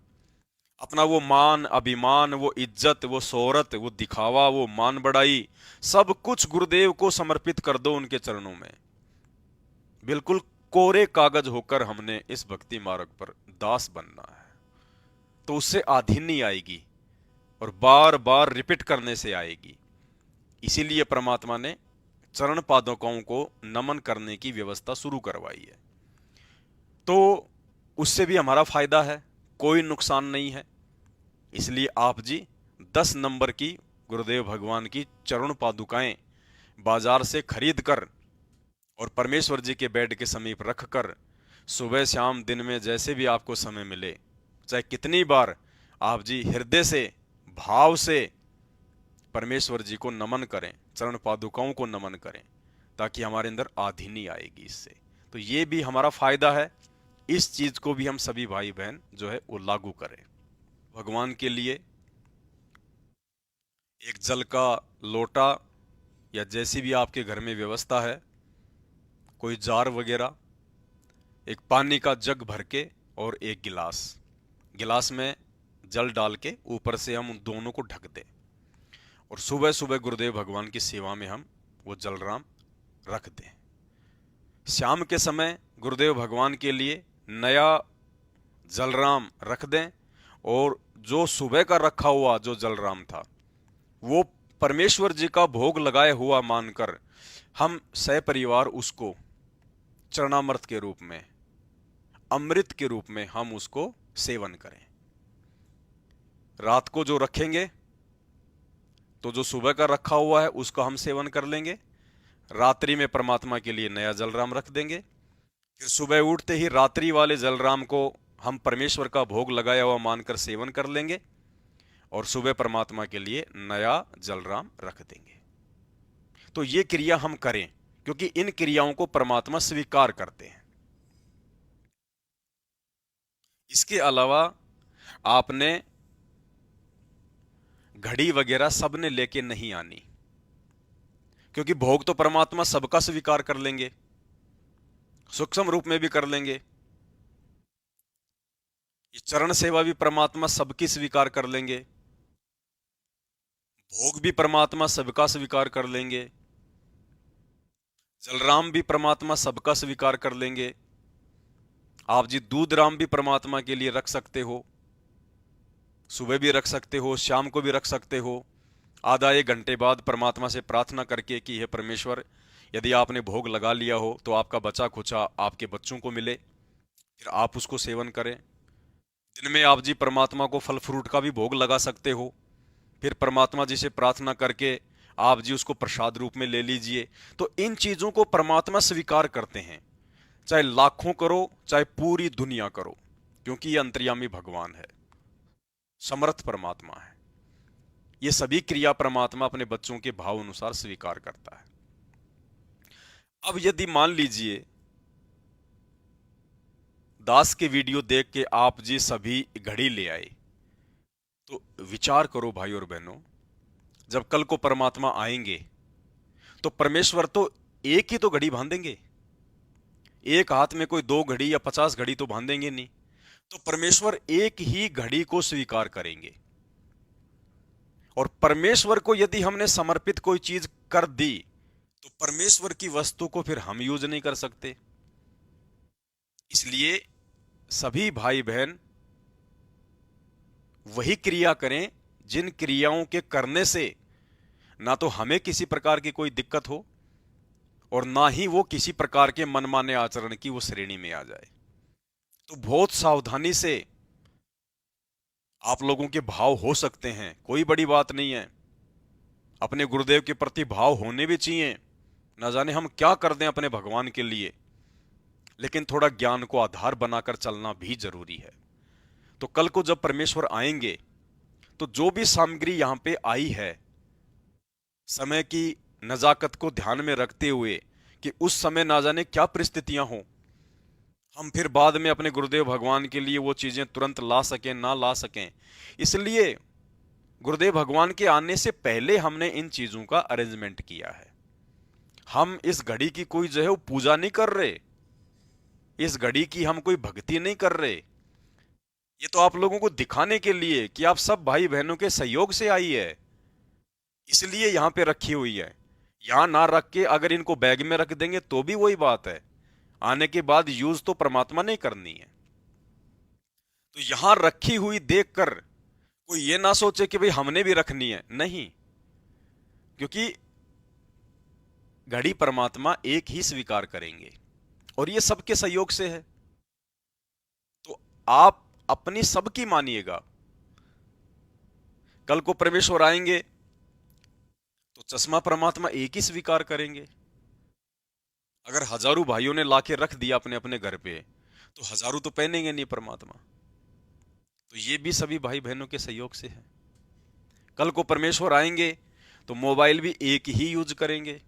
अपना वो मान, अभिमान, वो इज्जत, वो शोहरत, वो दिखावा, वो मान बढ़ाई, सब कुछ गुरुदेव को समर्पित कर दो उनके चरणों में। बिल्कुल कोरे कागज होकर हमने इस भक्ति मार्ग पर दास बनना है। तो उससे आधीनी आएगी और बार बार रिपीट करने से आएगी। इसीलिए परमात्मा ने चरण पादुकाओं को नमन करने की व्यवस्था शुरू करवाई है। तो उससे भी हमारा फायदा है, कोई नुकसान नहीं है। इसलिए आप जी 10 नंबर की गुरुदेव भगवान की चरण पादुकाएं बाजार से खरीद कर और परमेश्वर जी के बेड के समीप रखकर सुबह शाम दिन में जैसे भी आपको समय मिले, चाहे कितनी बार, आप जी हृदय से, भाव से परमेश्वर जी को नमन करें, चरण पादुकाओं को नमन करें, ताकि हमारे अंदर आधीनी आएगी इससे। तो ये भी हमारा फायदा है। इस चीज को भी हम सभी भाई बहन जो है वो लागू करें। भगवान के लिए एक जल का लोटा या जैसी भी आपके घर में व्यवस्था है, कोई जार वगैरह, एक पानी का जग भर के और एक गिलास में जल डाल के ऊपर से हम उन दोनों को ढक दें और सुबह सुबह गुरुदेव भगवान की सेवा में हम वो जलराम रख दें। शाम के समय गुरुदेव भगवान के लिए नया जलराम रख दें और जो सुबह का रखा हुआ जो जलराम था वो परमेश्वर जी का भोग लगाए हुआ मानकर हम सहपरिवार उसको चरणामृत के रूप में, अमृत के रूप में हम उसको सेवन करें। रात को जो रखेंगे तो जो सुबह का रखा हुआ है उसका हम सेवन कर लेंगे, रात्रि में परमात्मा के लिए नया जलराम रख देंगे, फिर सुबह उठते ही रात्रि वाले जलराम को हम परमेश्वर का भोग लगाया हुआ मानकर सेवन कर लेंगे और सुबह परमात्मा के लिए नया जलराम रख देंगे। तो ये क्रिया हम करें क्योंकि इन क्रियाओं को परमात्मा स्वीकार करते हैं। इसके अलावा आपने घड़ी वगैरह सब ने लेके नहीं आनी, क्योंकि भोग तो परमात्मा सबका स्वीकार कर लेंगे, सूक्ष्म रूप में भी कर लेंगे। ये चरण सेवा भी परमात्मा सबकी स्वीकार कर लेंगे, भोग भी परमात्मा सबका स्वीकार कर लेंगे, जलराम भी परमात्मा सबका स्वीकार कर लेंगे। आप जी दूध राम भी परमात्मा के लिए रख सकते हो, सुबह भी रख सकते हो, शाम को भी रख सकते हो, आधा एक घंटे बाद परमात्मा से प्रार्थना करके कि हे परमेश्वर, यदि आपने भोग लगा लिया हो तो आपका बचा खुचा आपके बच्चों को मिले, फिर आप उसको सेवन करें। दिन में आप जी परमात्मा को फल फ्रूट का भी भोग लगा सकते हो, फिर परमात्मा जी से प्रार्थना करके आप जी उसको प्रसाद रूप में ले लीजिए। तो इन चीजों को परमात्मा स्वीकार करते हैं, चाहे लाखों करो चाहे पूरी दुनिया करो, क्योंकि ये अंतर्यामी भगवान है, समर्थ परमात्मा है। ये सभी क्रिया परमात्मा अपने बच्चों के भाव अनुसार स्वीकार करता है। अब यदि मान लीजिए दास के वीडियो देख के आप जी सभी घड़ी ले आए, तो विचार करो भाई और बहनों, जब कल को परमात्मा आएंगे तो परमेश्वर तो एक ही तो घड़ी बांधेंगे, एक हाथ में कोई 2 घड़ी या 50 घड़ी तो बांधेंगे नहीं। तो परमेश्वर एक ही घड़ी को स्वीकार करेंगे, और परमेश्वर को यदि हमने समर्पित कोई चीज कर दी तो परमेश्वर की वस्तु को फिर हम यूज नहीं कर सकते। इसलिए सभी भाई बहन वही क्रिया करें जिन क्रियाओं के करने से ना तो हमें किसी प्रकार की कोई दिक्कत हो और ना ही वो किसी प्रकार के मनमाने आचरण की वो श्रेणी में आ जाए। तो बहुत सावधानी से आप लोगों के भाव हो सकते हैं, कोई बड़ी बात नहीं है। अपने गुरुदेव के प्रति भाव होने भी चाहिए, ना जाने हम क्या कर दें अपने भगवान के लिए, लेकिन थोड़ा ज्ञान को आधार बनाकर चलना भी जरूरी है। तो कल को जब परमेश्वर आएंगे तो जो भी सामग्री यहां पे आई है, समय की नजाकत को ध्यान में रखते हुए कि उस समय ना जाने क्या परिस्थितियां हो, हम फिर बाद में अपने गुरुदेव भगवान के लिए वो चीजें तुरंत ला सकें ना ला सकें, इसलिए गुरुदेव भगवान के आने से पहले हमने इन चीजों का अरेंजमेंट किया है। हम इस घड़ी की कोई जो है वो पूजा नहीं कर रहे, इस घड़ी की हम कोई भक्ति नहीं कर रहे, ये तो आप लोगों को दिखाने के लिए कि आप सब भाई बहनों के सहयोग से आई है, इसलिए यहां पे रखी हुई है। यहां ना रख के अगर इनको बैग में रख देंगे तो भी वही बात है, आने के बाद यूज तो परमात्मा ने करनी है। तो यहां रखी हुई देखकर कोई ये ना सोचे कि भाई हमने भी रखनी है, नहीं, क्योंकि घड़ी परमात्मा एक ही स्वीकार करेंगे और ये सबके सहयोग से है। तो आप अपनी सबकी मानिएगा, कल को परमेश्वर आएंगे तो चश्मा परमात्मा एक ही स्वीकार करेंगे। अगर हजारों भाइयों ने लाके रख दिया अपने अपने घर पे तो हजारों तो पहनेंगे नहीं परमात्मा, तो ये भी सभी भाई बहनों के सहयोग से है। कल को परमेश्वर आएंगे तो मोबाइल भी एक ही यूज करेंगे।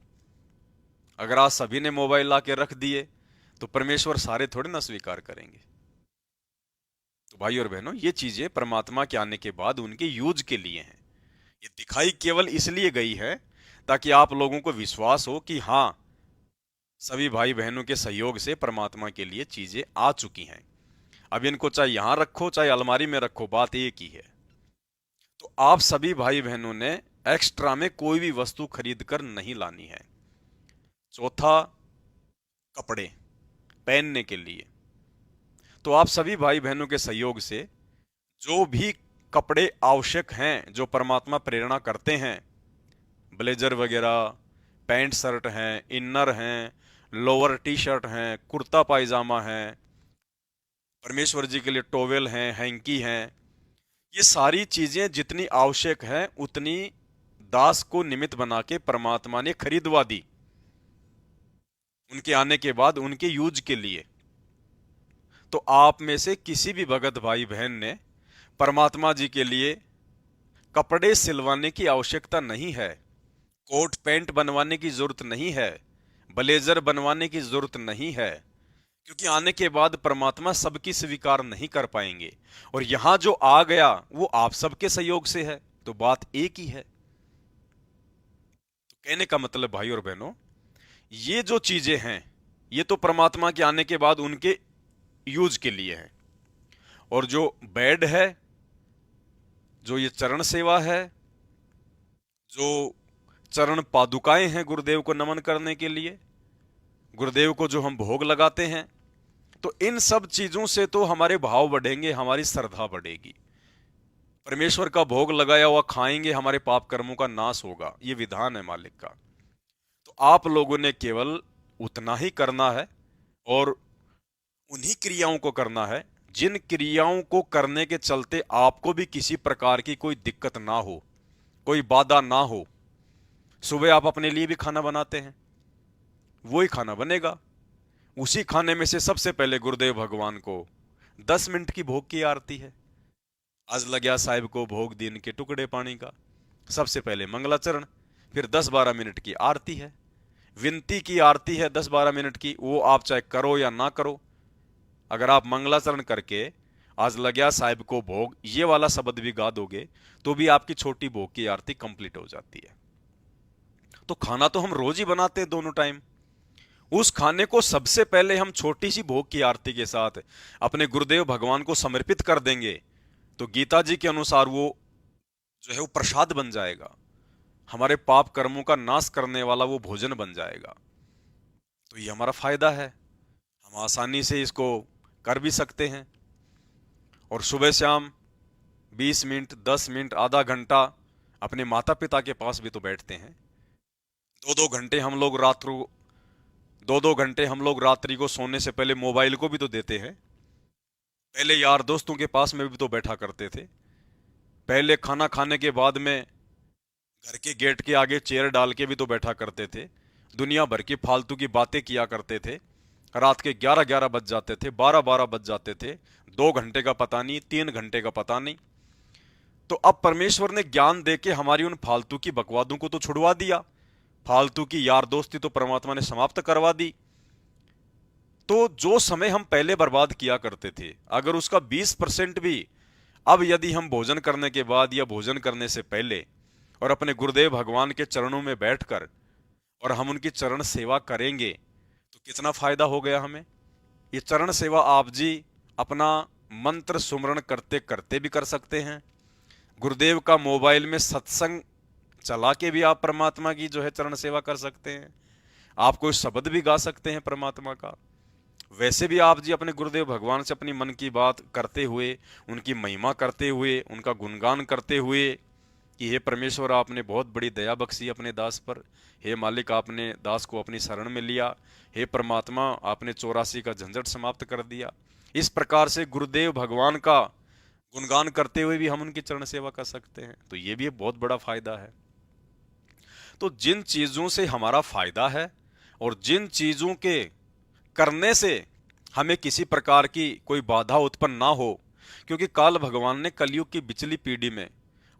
अगर आज सभी ने मोबाइल लाके रख दिए तो परमेश्वर सारे थोड़े ना स्वीकार करेंगे। तो भाई और बहनों, ये चीजें परमात्मा के आने के बाद उनके यूज के लिए हैं। ये दिखाई केवल इसलिए गई है ताकि आप लोगों को विश्वास हो कि हां, सभी भाई बहनों के सहयोग से परमात्मा के लिए चीजें आ चुकी हैं। अब इनको चाहे यहां रखो चाहे अलमारी में रखो, बात एक ही है। तो आप सभी भाई बहनों ने एक्स्ट्रा में कोई भी वस्तु खरीद कर नहीं लानी है। चौथा, कपड़े पहनने के लिए, तो आप सभी भाई बहनों के सहयोग से जो भी कपड़े आवश्यक हैं, जो परमात्मा प्रेरणा करते हैं, ब्लेजर वगैरह, पैंट शर्ट हैं, इनर हैं, लोअर टी शर्ट हैं, कुर्ता पायजामा है, परमेश्वर जी के लिए टॉवेल हैं, हैंकी हैं, ये सारी चीजें जितनी आवश्यक हैं उतनी दास को निमित्त बना के परमात्मा ने खरीदवा दी उनके आने के बाद उनके यूज के लिए। तो आप में से किसी भी भगत भाई बहन ने परमात्मा जी के लिए कपड़े सिलवाने की आवश्यकता नहीं है, कोट पैंट बनवाने की जरूरत नहीं है, ब्लेजर बनवाने की जरूरत नहीं है, क्योंकि आने के बाद परमात्मा सबकी स्वीकार नहीं कर पाएंगे। और यहां जो आ गया वो आप सबके सहयोग से है, तो बात एक ही है। तो कहने का मतलब भाई और बहनों, ये जो चीजें हैं ये तो परमात्मा के आने के बाद उनके यूज के लिए है। और जो बेड है, जो ये चरण सेवा है, जो चरण पादुकाएं हैं गुरुदेव को नमन करने के लिए, गुरुदेव को जो हम भोग लगाते हैं, तो इन सब चीजों से तो हमारे भाव बढ़ेंगे, हमारी श्रद्धा बढ़ेगी। परमेश्वर का भोग लगाया हुआ खाएंगे, हमारे पाप कर्मों का नाश होगा, ये विधान है मालिक का। तो आप लोगों ने केवल उतना ही करना है और उन्हीं क्रियाओं को करना है जिन क्रियाओं को करने के चलते आपको भी किसी प्रकार की कोई दिक्कत ना हो, कोई बाधा ना हो। सुबह आप अपने लिए भी खाना बनाते हैं, वही खाना बनेगा। उसी खाने में से सबसे पहले गुरुदेव भगवान को 10 मिनट की भोग की आरती है। आज लग्या साहिब को भोग दीन के टुकड़े पानी का, सबसे पहले मंगलाचरण, फिर 10-12 मिनट की आरती है, विनती की आरती है 10-12 मिनट की। वो आप चाहे करो या ना करो, अगर आप मंगलाचरण करके आज लग्या साहिब को भोग ये वाला शब्द भी गा दोगे तो भी आपकी छोटी भोग की आरती कंप्लीट हो जाती है। तो खाना तो हम रोज ही बनाते हैं दोनों टाइम, उस खाने को सबसे पहले हम छोटी सी भोग की आरती के साथ अपने गुरुदेव भगवान को समर्पित कर देंगे तो गीता जी के अनुसार वो जो है वो प्रसाद बन जाएगा, हमारे पाप कर्मों का नाश करने वाला वो भोजन बन जाएगा। तो ये हमारा फायदा है, हम आसानी से इसको कर भी सकते हैं। और सुबह शाम 20 मिनट, 10 मिनट, आधा घंटा अपने माता पिता के पास भी तो बैठते हैं। 2-2 घंटे हम लोग रात्रि को सोने से पहले मोबाइल को भी तो देते हैं। पहले यार दोस्तों के पास में भी तो बैठा करते थे। पहले खाना खाने के बाद में घर के गेट के आगे चेयर डाल के भी तो बैठा करते थे, दुनिया भर की फालतू की बातें किया करते थे। रात के 11-11 बज जाते थे, 12-12 बज जाते थे, 2 घंटे का पता नहीं, 3 घंटे का पता नहीं। तो अब परमेश्वर ने ज्ञान देके हमारी उन फालतू की बकवादों को तो छुड़वा दिया, फालतू की यार दोस्ती तो परमात्मा ने समाप्त करवा दी। तो जो समय हम पहले बर्बाद किया करते थे, अगर उसका 20% भी अब यदि हम भोजन करने के बाद या भोजन करने से पहले और अपने गुरुदेव भगवान के चरणों में बैठकर और हम उनकी चरण सेवा करेंगे तो कितना फायदा हो गया हमें। ये चरण सेवा आप जी अपना मंत्र सुमरण करते करते भी कर सकते हैं। गुरुदेव का मोबाइल में सत्संग चला के भी आप परमात्मा की जो है चरण सेवा कर सकते हैं। आप कोई शब्द भी गा सकते हैं परमात्मा का। वैसे भी आप जी अपने गुरुदेव भगवान से अपनी मन की बात करते हुए, उनकी महिमा करते हुए, उनका गुणगान करते हुए कि हे परमेश्वर, आपने बहुत बड़ी दया बख्शी अपने दास पर, हे मालिक, आपने दास को अपनी शरण में लिया, हे परमात्मा, आपने 84 का झंझट समाप्त कर दिया। इस प्रकार से गुरुदेव भगवान का गुणगान करते हुए भी हम उनकी चरण सेवा कर सकते हैं। तो ये भी एक बहुत बड़ा फायदा है। तो जिन चीजों से हमारा फायदा है और जिन चीजों के करने से हमें किसी प्रकार की कोई बाधा उत्पन्न ना हो, क्योंकि काल भगवान ने कलयुग की बिचली पीढ़ी में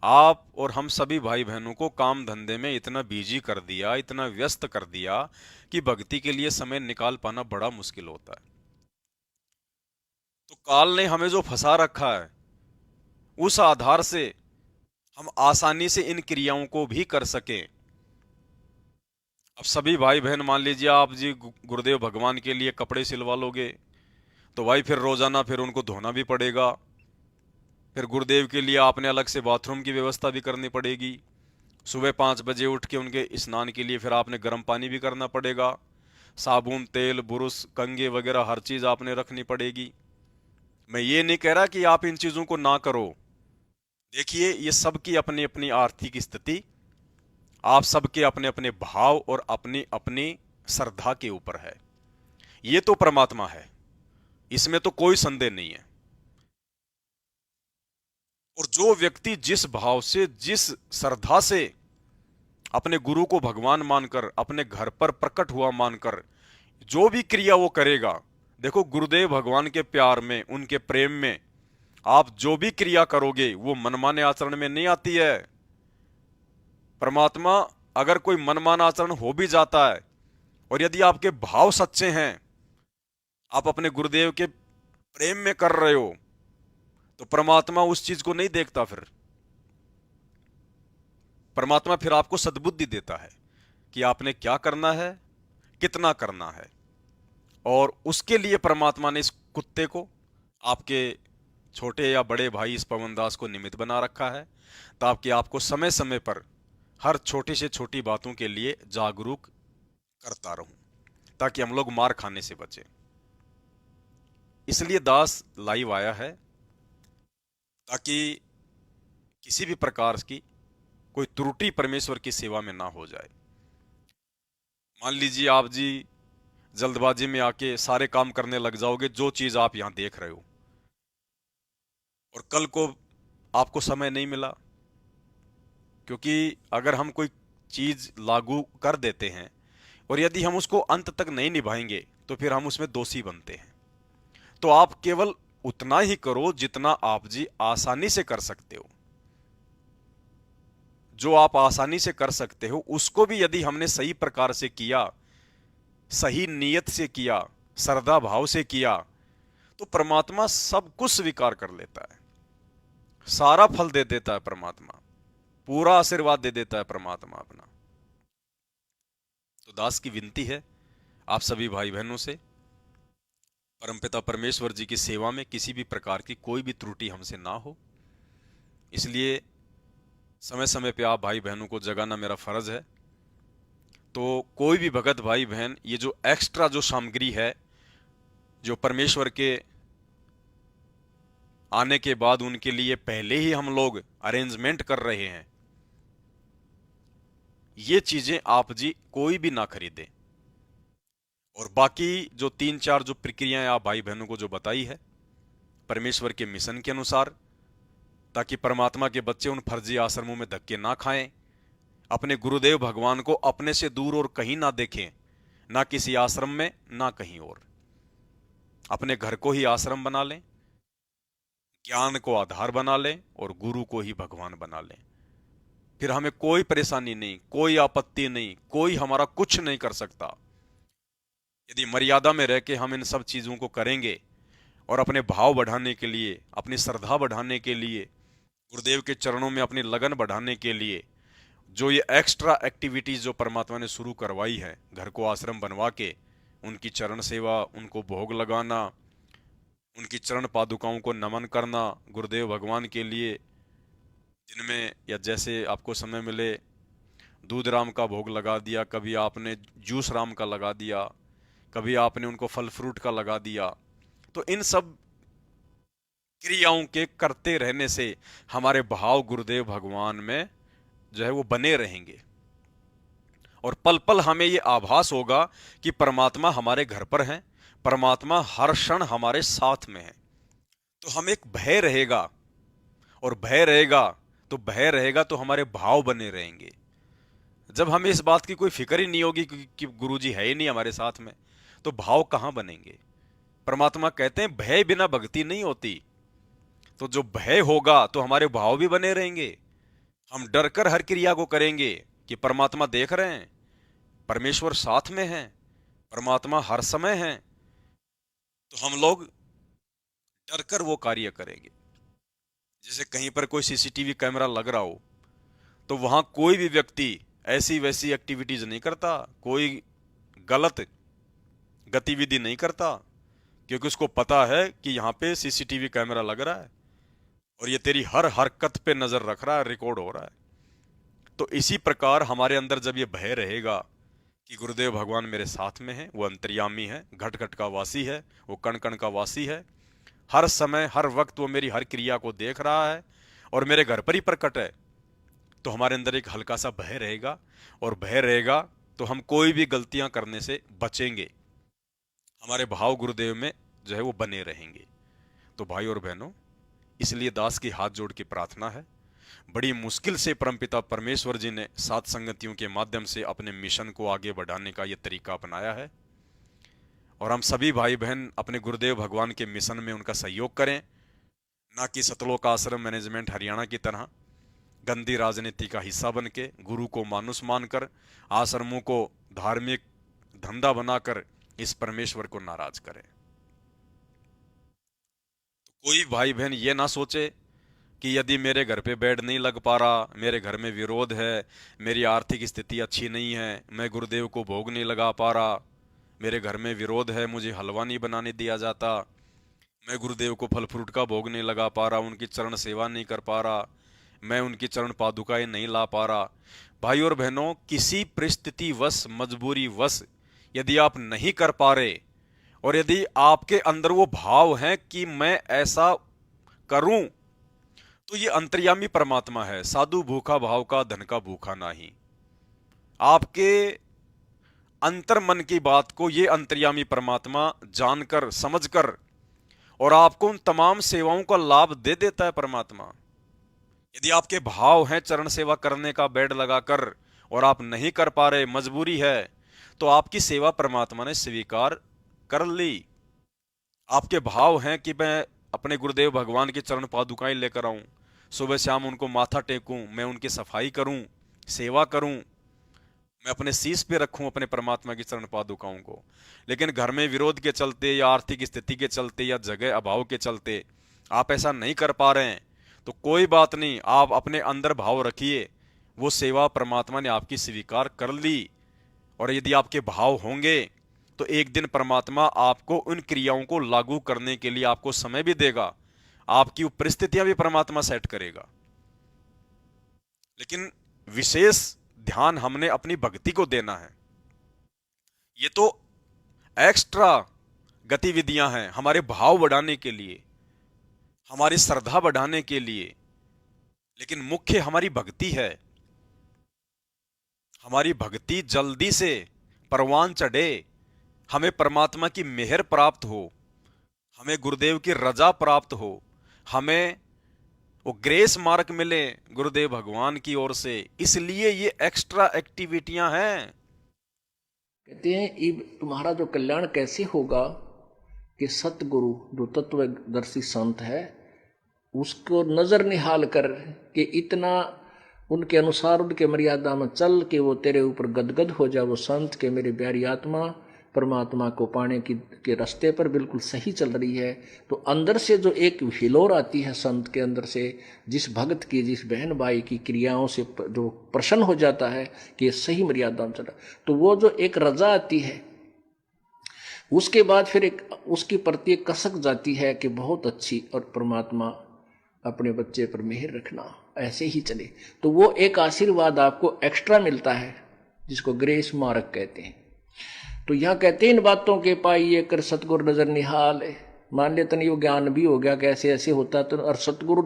आप और हम सभी भाई बहनों को काम धंधे में इतना बिजी कर दिया, इतना व्यस्त कर दिया कि भक्ति के लिए समय निकाल पाना बड़ा मुश्किल होता है। तो काल ने हमें जो फंसा रखा है, उस आधार से हम आसानी से इन क्रियाओं को भी कर सकें। अब सभी भाई बहन, मान लीजिए आप जी गुरुदेव भगवान के लिए कपड़े सिलवा लोगे तो भाई फिर रोजाना फिर उनको धोना भी पड़ेगा, फिर गुरुदेव के लिए आपने अलग से बाथरूम की व्यवस्था भी करनी पड़ेगी। सुबह 5 बजे उठ के उनके स्नान के लिए फिर आपने गर्म पानी भी करना पड़ेगा, साबुन, तेल, बुरुश, कंघे वगैरह हर चीज आपने रखनी पड़ेगी। मैं ये नहीं कह रहा कि आप इन चीजों को ना करो। देखिए, ये सबकी अपनी अपनी आर्थिक स्थिति, आप सबके अपने अपने भाव और अपनी अपनी श्रद्धा के ऊपर है। ये तो परमात्मा है, इसमें तो कोई संदेह नहीं है। और जो व्यक्ति जिस भाव से, जिस श्रद्धा से अपने गुरु को भगवान मानकर, अपने घर पर प्रकट हुआ मानकर जो भी क्रिया वो करेगा, देखो गुरुदेव भगवान के प्यार में, उनके प्रेम में आप जो भी क्रिया करोगे वो मनमाने आचरण में नहीं आती है। परमात्मा, अगर कोई मनमाना आचरण हो भी जाता है और यदि आपके भाव सच्चे हैं, आप अपने गुरुदेव के प्रेम में कर रहे हो, तो परमात्मा उस चीज को नहीं देखता। फिर परमात्मा फिर आपको सद्बुद्धि देता है कि आपने क्या करना है, कितना करना है। और उसके लिए परमात्मा ने इस कुत्ते को, आपके छोटे या बड़े भाई इस पवनदास को निमित्त बना रखा है, ताकि आपको समय समय पर हर छोटी से छोटी बातों के लिए जागरूक करता रहूं, ताकि हम लोग मार खाने से बचें। इसलिए दास लाइव आया है, ताकि किसी भी प्रकार की कोई त्रुटि परमेश्वर की सेवा में ना हो जाए। मान लीजिए आप जी जल्दबाजी में आके सारे काम करने लग जाओगे जो चीज आप यहां देख रहे हो, और कल को आपको समय नहीं मिला, क्योंकि अगर हम कोई चीज लागू कर देते हैं और यदि हम उसको अंत तक नहीं निभाएंगे तो फिर हम उसमें दोषी बनते हैं। तो आप केवल उतना ही करो जितना आप जी आसानी से कर सकते हो। जो आप आसानी से कर सकते हो उसको भी यदि हमने सही प्रकार से किया, सही नीयत से किया, श्रद्धा भाव से किया, तो परमात्मा सब कुछ स्वीकार कर लेता है, सारा फल दे देता है परमात्मा, पूरा आशीर्वाद दे देता है परमात्मा अपना। तो दास की विनती है आप सभी भाई बहनों से, परमपिता परमेश्वर जी की सेवा में किसी भी प्रकार की कोई भी त्रुटि हमसे ना हो, इसलिए समय समय पे आप भाई बहनों को जगाना मेरा फर्ज है। तो कोई भी भगत भाई बहन ये जो एक्स्ट्रा जो सामग्री है, जो परमेश्वर के आने के बाद उनके लिए पहले ही हम लोग अरेंजमेंट कर रहे हैं, ये चीजें आप जी कोई भी ना खरीदे। और बाकी जो 3-4 जो प्रक्रियाएं आप भाई बहनों को जो बताई है परमेश्वर के मिशन के अनुसार, ताकि परमात्मा के बच्चे उन फर्जी आश्रमों में धक्के ना खाएं, अपने गुरुदेव भगवान को अपने से दूर और कहीं ना देखें, ना किसी आश्रम में ना कहीं और, अपने घर को ही आश्रम बना लें, ज्ञान को आधार बना लें और गुरु को ही भगवान बना लें। फिर हमें कोई परेशानी नहीं, कोई आपत्ति नहीं, कोई हमारा कुछ नहीं कर सकता। यदि मर्यादा में रह के हम इन सब चीजों को करेंगे और अपने भाव बढ़ाने के लिए, अपनी श्रद्धा बढ़ाने के लिए, गुरुदेव के चरणों में अपनी लगन बढ़ाने के लिए जो ये एक्स्ट्रा एक्टिविटीज जो परमात्मा ने शुरू करवाई है, घर को आश्रम बनवा के उनकी चरण सेवा, उनको भोग लगाना, उनकी चरण पादुकाओं को नमन करना, गुरुदेव भगवान के लिए दिन में या जैसे आपको समय मिले दूध राम का भोग लगा दिया, कभी आपने जूस राम का लगा दिया, कभी आपने उनको फल फ्रूट का लगा दिया। तो इन सब क्रियाओं के करते रहने से हमारे भाव गुरुदेव भगवान में जो है वो बने रहेंगे, और पल पल हमें ये आभास होगा कि परमात्मा हमारे घर पर है, परमात्मा हर क्षण हमारे साथ में है। तो हम एक भय रहेगा, और भय रहेगा तो हमारे भाव बने रहेंगे। जब हमें इस बात की कोई फिक्र ही नहीं होगी कि गुरुजी है ही नहीं हमारे साथ में, तो भाव कहां बनेंगे। परमात्मा कहते हैं भय बिना भक्ति नहीं होती। तो जो भय होगा तो हमारे भाव भी बने रहेंगे, हम डर कर हर क्रिया को करेंगे कि परमात्मा देख रहे हैं, परमेश्वर साथ में है, परमात्मा हर समय है। तो हम लोग डर कर वो कार्य करेंगे। जैसे कहीं पर कोई सीसीटीवी कैमरा लग रहा हो तो वहां कोई भी व्यक्ति ऐसी वैसी एक्टिविटीज नहीं करता, कोई गलत गतिविधि नहीं करता, क्योंकि उसको पता है कि यहाँ पे सीसीटीवी कैमरा लग रहा है और ये तेरी हर हरकत पे नजर रख रहा है, रिकॉर्ड हो रहा है। तो इसी प्रकार हमारे अंदर जब ये भय रहेगा कि गुरुदेव भगवान मेरे साथ में है, वो अंतर्यामी है, घट घट का वासी है, वो कण कण का वासी है, हर समय हर वक्त वो मेरी हर क्रिया को देख रहा है और मेरे घर पर ही प्रकट है, तो हमारे अंदर एक हल्का सा भय रहेगा। और भय रहेगा तो हम कोई भी गलतियां करने से बचेंगे, हमारे भाव गुरुदेव में जो है वो बने रहेंगे। तो भाई और बहनों, इसलिए दास की हाथ जोड़ के प्रार्थना है, बड़ी मुश्किल से परमपिता परमेश्वर जी ने सात संगतियों के माध्यम से अपने मिशन को आगे बढ़ाने का यह तरीका अपनाया है, और हम सभी भाई बहन अपने गुरुदेव भगवान के मिशन में उनका सहयोग करें, ना कि सतलोक आश्रम मैनेजमेंट हरियाणा की तरह गंदी राजनीति का हिस्सा बन के गुरु को मानुष मानकर आश्रमों को धार्मिक धंधा बनाकर इस परमेश्वर को नाराज करें। तो कोई भाई बहन ये ना सोचे कि यदि मेरे घर पे बेड नहीं लग पा रहा, मेरे घर में विरोध है, मेरी आर्थिक स्थिति अच्छी नहीं है, मैं गुरुदेव को भोग नहीं लगा पा रहा, मेरे घर में विरोध है, मुझे हलवा नहीं बनाने दिया जाता, मैं गुरुदेव को फल फ्रूट का भोग नहीं लगा पा रहा, उनकी चरण सेवा नहीं कर पा रहा, मैं उनकी चरण पादुकाएं नहीं ला पा रहा। भाई और बहनों, किसी परिस्थिति वश, मजबूरी वश यदि आप नहीं कर पा रहे और यदि आपके अंदर वो भाव है कि मैं ऐसा करूं, तो ये अंतर्यामी परमात्मा है। साधु भूखा भाव का, धन का भूखा नहीं। आपके अंतर मन की बात को ये अंतर्यामी परमात्मा जानकर, समझकर और आपको उन तमाम सेवाओं का लाभ दे देता है परमात्मा। यदि आपके भाव हैं चरण सेवा करने का बेड लगाकर और आप नहीं कर पा रहे, मजबूरी है, तो आपकी सेवा परमात्मा ने स्वीकार कर ली। आपके भाव हैं कि मैं अपने गुरुदेव भगवान की चरण पादुकाएं लेकर आऊं, सुबह शाम उनको माथा टेकूं, मैं उनकी सफाई करूं, सेवा करूं, मैं अपने शीश पे रखूं अपने परमात्मा की चरण पादुकाओं को। लेकिन घर में विरोध के चलते या आर्थिक स्थिति के चलते या जगह अभाव के चलते आप ऐसा नहीं कर पा रहे हैं, तो कोई बात नहीं, आप अपने अंदर भाव रखिए, वो सेवा परमात्मा ने आपकी स्वीकार कर ली। और यदि आपके भाव होंगे तो एक दिन परमात्मा आपको उन क्रियाओं को लागू करने के लिए आपको समय भी देगा, आपकी परिस्थितियां भी परमात्मा सेट करेगा। लेकिन विशेष ध्यान हमने अपनी भक्ति को देना है। ये तो एक्स्ट्रा गतिविधियां हैं हमारे भाव बढ़ाने के लिए, हमारी श्रद्धा बढ़ाने के लिए, लेकिन मुख्य हमारी भक्ति है। हमारी भक्ति जल्दी से परवान चढ़े, हमें परमात्मा की मेहर प्राप्त हो, हमें गुरुदेव की रजा प्राप्त हो, हमें वो ग्रेस मार्क मिले गुरुदेव भगवान की ओर से, इसलिए ये एक्स्ट्रा एक्टिविटियां हैं। कहते हैं ये तुम्हारा जो कल्याण कैसे होगा कि सतगुरु जो तत्वदर्शी संत है उसको नजर निहाल कर के इतना उनके अनुसार, उनके मर्यादा में चल के वो तेरे ऊपर गदगद हो जाए। वो संत के मेरी प्यारी आत्मा परमात्मा को पाने के रास्ते पर बिल्कुल सही चल रही है, तो अंदर से जो एक हिलोर आती है संत के अंदर से, जिस भक्त की, जिस बहन भाई की क्रियाओं से जो प्रसन्न हो जाता है कि ये सही मर्यादा में चला, तो वो जो एक रजा आती है, उसके बाद फिर एक उसकी प्रति एक कसक जाती है कि बहुत अच्छी, और परमात्मा अपने बच्चे पर मेहर रखना, ऐसे ही चले। तो वो एक आशीर्वाद आपको एक्स्ट्रा मिलता है जिसको ग्रेस मार्क कहते हैं। तो यहाँ कहते हैं इन बातों के पाइए कर सतगुरु नजर निहाल है। मान लेते नहीं वो ज्ञान भी हो गया कैसे ऐसे होता, तो और सतगुरु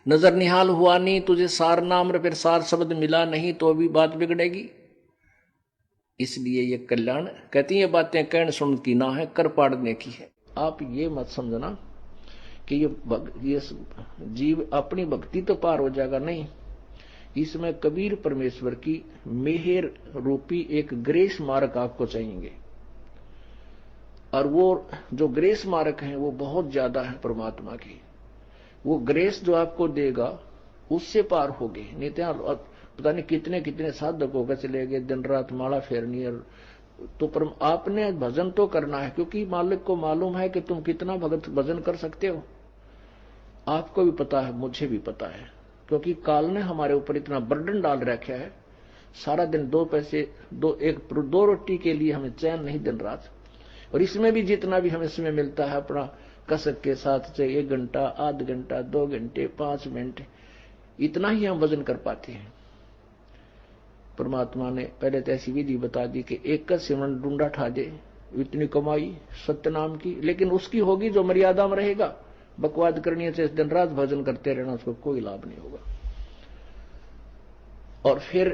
नजर निहाल हुआ नहीं, तुझे सार नाम फिर सार शब्द मिला नहीं, तो अभी बात बिगड़ेगी। इसलिए ये कल्याण कहती है बातें कहने सुन की ना है, कर पाड़ने की है। आप ये मत समझना कि ये जीव अपनी भक्ति तो पार हो जाएगा, नहीं। इसमें कबीर परमेश्वर की मेहर रूपी एक ग्रेस मार्क आपको चाहिए, और वो जो ग्रेस मार्क है वो बहुत ज्यादा है परमात्मा की। वो ग्रेस जो आपको देगा उससे पार होगे, नहीं तो पता नहीं कितने कितने साधकों का चले गए दिन रात माला फेरनी, और तो आपने भजन तो करना है, क्योंकि मालिक को मालूम है कि तुम कितना भजन कर सकते हो। आपको भी पता है, मुझे भी पता है, क्योंकि काल ने हमारे ऊपर इतना बर्डन डाल रखा है। सारा दिन दो पैसे, दो रोटी के लिए हमें चैन नहीं दिन रात, और इसमें भी जितना भी हमें समय मिलता है अपना कसक के साथ, चाहे 1 घंटा, आध घंटा, 2 घंटे, 5 मिनट, इतना ही हम वजन कर पाते हैं। परमात्मा ने पहले तो ऐसी विधि बता दी कि एक सिमरन ढूंढा ठा दे, इतनी कमाई सत्य नाम की, लेकिन उसकी होगी जो मर्यादा में रहेगा। बकवाद करनी है, दिन रात भजन करते रहना, उसको कोई लाभ नहीं होगा। और फिर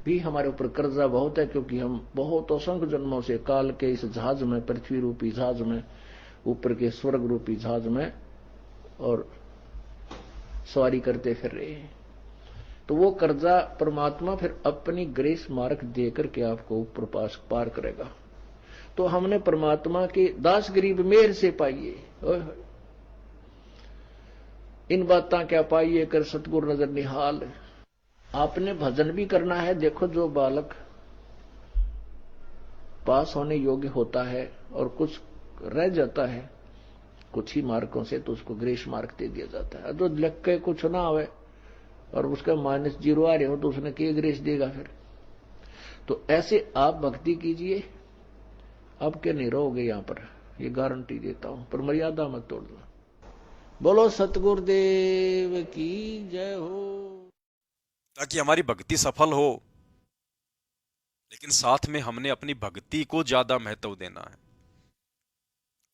भी हमारे ऊपर कर्जा बहुत है, क्योंकि हम बहुत असंख्य जन्मों से काल के इस जहाज में, पृथ्वी रूपी जहाज में, ऊपर के स्वर्ग रूपी जहाज में और सवारी करते फिर रहे हैं। तो वो कर्जा परमात्मा फिर अपनी ग्रेस मार्क देकर के आपको ऊपर पार करेगा। तो हमने परमात्मा के दास गरीब मेहर से पाइए, इन बातें क्या पाइए कर सतगुरु नजर निहाल। आपने भजन भी करना है। देखो, जो बालक पास होने योग्य होता है और कुछ रह जाता है, कुछ ही मार्कों से तो उसको ग्रेस मार्क दे दिया जाता है। जो लिख के कुछ ना आवे और उसका -0 आ रहे हो तो उसने क्या ग्रेस देगा फिर। तो ऐसे आप भक्ति कीजिए, अब क्या नहीं रहोगे यहां पर, ये गारंटी देता हूं, पर मर्यादा मत तोड़ना। बोलो सतगुरुदेव की जय हो। ताकि हमारी भक्ति सफल हो, लेकिन साथ में हमने अपनी भक्ति को ज्यादा महत्व देना है।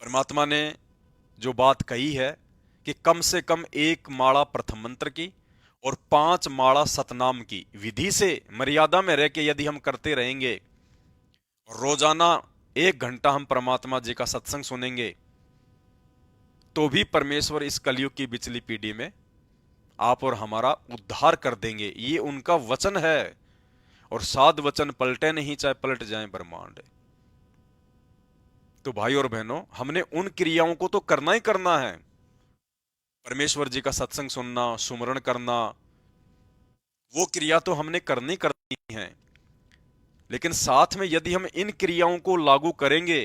परमात्मा ने जो बात कही है कि कम से कम 1 माला प्रथम मंत्र की और 5 माला सतनाम की विधि से मर्यादा में रह के यदि हम करते रहेंगे, रोजाना 1 घंटा हम परमात्मा जी का सत्संग सुनेंगे, तो भी परमेश्वर इस कलयुग की बिचली पीढ़ी में आप और हमारा उद्धार कर देंगे। ये उनका वचन है, और 7 वचन पलटे नहीं, चाहे पलट जाए ब्रह्मांड। तो भाई और बहनों, हमने उन क्रियाओं को तो करना ही करना है। परमेश्वर जी का सत्संग सुनना, सुमरण करना, वो क्रिया तो हमने करनी करनी है। लेकिन साथ में यदि हम इन क्रियाओं को लागू करेंगे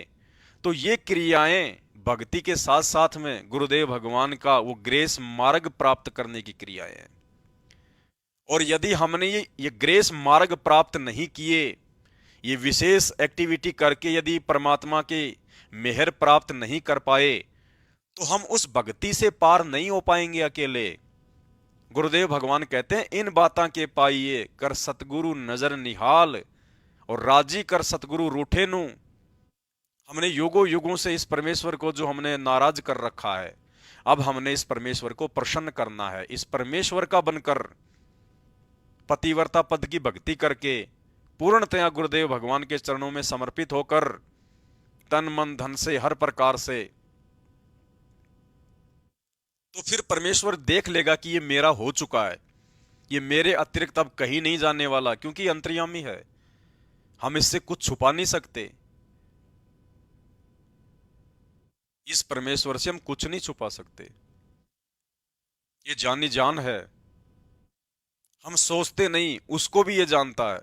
तो ये क्रियाएं भक्ति के साथ साथ में गुरुदेव भगवान का वो ग्रेस मार्ग प्राप्त करने की क्रियाएं हैं। और यदि हमने ये ग्रेस मार्ग प्राप्त नहीं किए, ये विशेष एक्टिविटी करके यदि परमात्मा के मेहर प्राप्त नहीं कर पाए, तो हम उस भक्ति से पार नहीं हो पाएंगे अकेले। गुरुदेव भगवान कहते हैं, इन बातां के पाइए कर सतगुरु नजर निहाल, और राजी कर सतगुरु रूठे नू। हमने युगों युगों से इस परमेश्वर को जो हमने नाराज कर रखा है, अब हमने इस परमेश्वर को प्रसन्न करना है। इस परमेश्वर का बनकर पतिव्रता पद की भक्ति करके पूर्णतया गुरुदेव भगवान के चरणों में समर्पित होकर तन मन धन से हर प्रकार से, तो फिर परमेश्वर देख लेगा कि ये मेरा हो चुका है, ये मेरे अतिरिक्त अब कहीं नहीं जाने वाला, क्योंकि अंतर्यामी है, हम इससे कुछ छुपा नहीं सकते। इस परमेश्वर से हम कुछ नहीं छुपा सकते, ये जानी जान है। हम सोचते नहीं, उसको भी ये जानता है।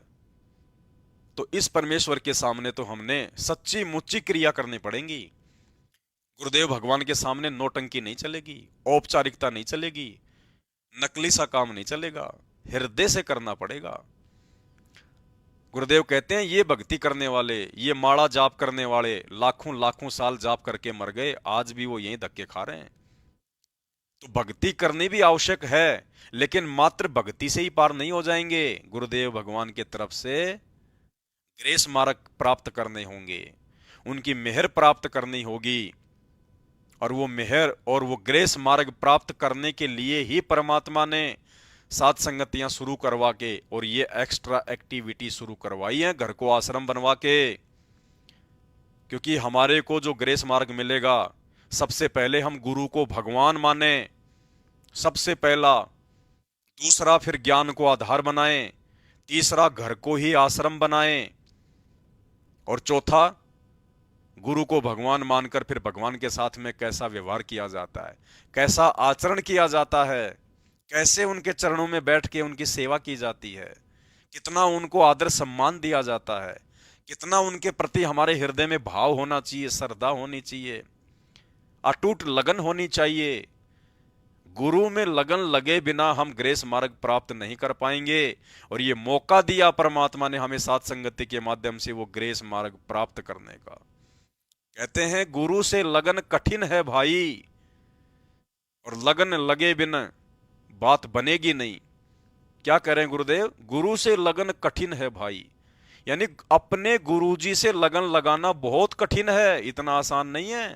तो इस परमेश्वर के सामने तो हमने सच्ची मुच्ची क्रिया करनी पड़ेगी। गुरुदेव भगवान के सामने नौटंकी नहीं चलेगी, औपचारिकता नहीं चलेगी, नकली सा काम नहीं चलेगा, हृदय से करना पड़ेगा। गुरुदेव कहते हैं, ये भक्ति करने वाले, ये माला जाप करने वाले लाखों लाखों साल जाप करके मर गए, आज भी वो यहीं धक्के खा रहे हैं। तो भक्ति करनी भी आवश्यक है, लेकिन मात्र भक्ति से ही पार नहीं हो जाएंगे। गुरुदेव भगवान की तरफ से ग्रेस मार्ग प्राप्त करने होंगे, उनकी मेहर प्राप्त करनी होगी, और वो मेहर और वो ग्रेस मार्ग प्राप्त करने के लिए ही परमात्मा ने सात संगतियां शुरू करवा के और ये एक्स्ट्रा एक्टिविटी शुरू करवाई है, घर को आश्रम बनवा के। क्योंकि हमारे को जो ग्रेस मार्ग मिलेगा, सबसे पहले हम गुरु को भगवान माने, सबसे पहला। दूसरा, फिर ज्ञान को आधार बनाएं। तीसरा, घर को ही आश्रम बनाएं। और चौथा, गुरु को भगवान मानकर फिर भगवान के साथ में कैसा व्यवहार किया जाता है, कैसा आचरण किया जाता है, कैसे उनके चरणों में बैठ के उनकी सेवा की जाती है, कितना उनको आदर सम्मान दिया जाता है, कितना उनके प्रति हमारे हृदय में भाव होना चाहिए, श्रद्धा होनी चाहिए, अटूट लगन होनी चाहिए। गुरु में लगन लगे बिना हम ग्रेस मार्ग प्राप्त नहीं कर पाएंगे। और ये मौका दिया परमात्मा ने हमें साथ संगति के माध्यम से वो ग्रेस मार्ग प्राप्त करने का। कहते हैं, गुरु से लगन कठिन है भाई, और लगन लगे बिना बात बनेगी नहीं। क्या कह रहे हैं गुरुदेव? गुरु से लगन कठिन है भाई, यानी अपने गुरुजी से लगन लगाना बहुत कठिन है, इतना आसान नहीं है।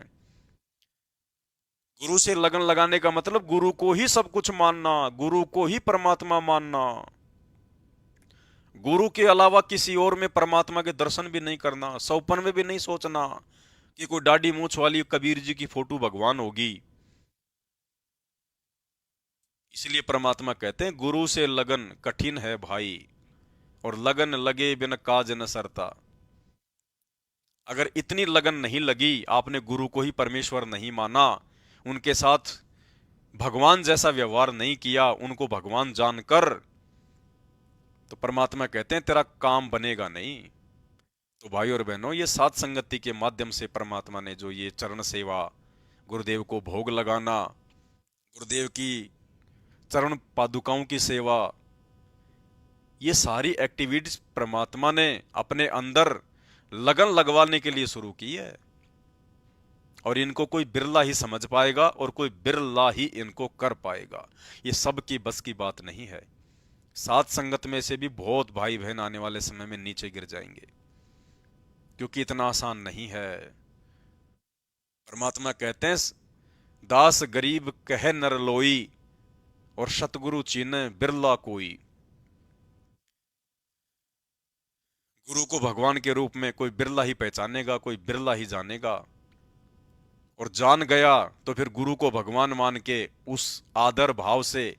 गुरु से लगन लगाने का मतलब गुरु को ही सब कुछ मानना, गुरु को ही परमात्मा मानना, गुरु के अलावा किसी और में परमात्मा के दर्शन भी नहीं करना, सौपन में भी नहीं सोचना कि कोई दाढ़ी मूछ वाली कबीर जी की फोटो भगवान होगी। इसलिए परमात्मा कहते हैं, गुरु से लगन कठिन है भाई, और लगन लगे बिन काज न सरता। अगर इतनी लगन नहीं लगी, आपने गुरु को ही परमेश्वर नहीं माना, उनके साथ भगवान जैसा व्यवहार नहीं किया, उनको भगवान जानकर, तो परमात्मा कहते हैं तेरा काम बनेगा नहीं। तो भाई और बहनों, ये सात संगति के माध्यम से परमात्मा ने जो ये चरण सेवा, गुरुदेव को भोग लगाना, गुरुदेव की चरण पादुकाओं की सेवा, ये सारी एक्टिविटीज परमात्मा ने अपने अंदर लगन लगवाने के लिए शुरू की है। और इनको कोई बिरला ही समझ पाएगा और कोई बिरला ही इनको कर पाएगा। ये सब की बस की बात नहीं है। साथ संगत में से भी बहुत भाई बहन आने वाले समय में नीचे गिर जाएंगे, क्योंकि इतना आसान नहीं है। परमात्मा कहते हैं, दास गरीब कह नर लोई और सतगुरु चीने बिरला कोई। गुरु को भगवान के रूप में कोई बिरला ही पहचानेगा, कोई बिरला ही जानेगा। और जान गया तो फिर गुरु को भगवान मान के उस आदर भाव से,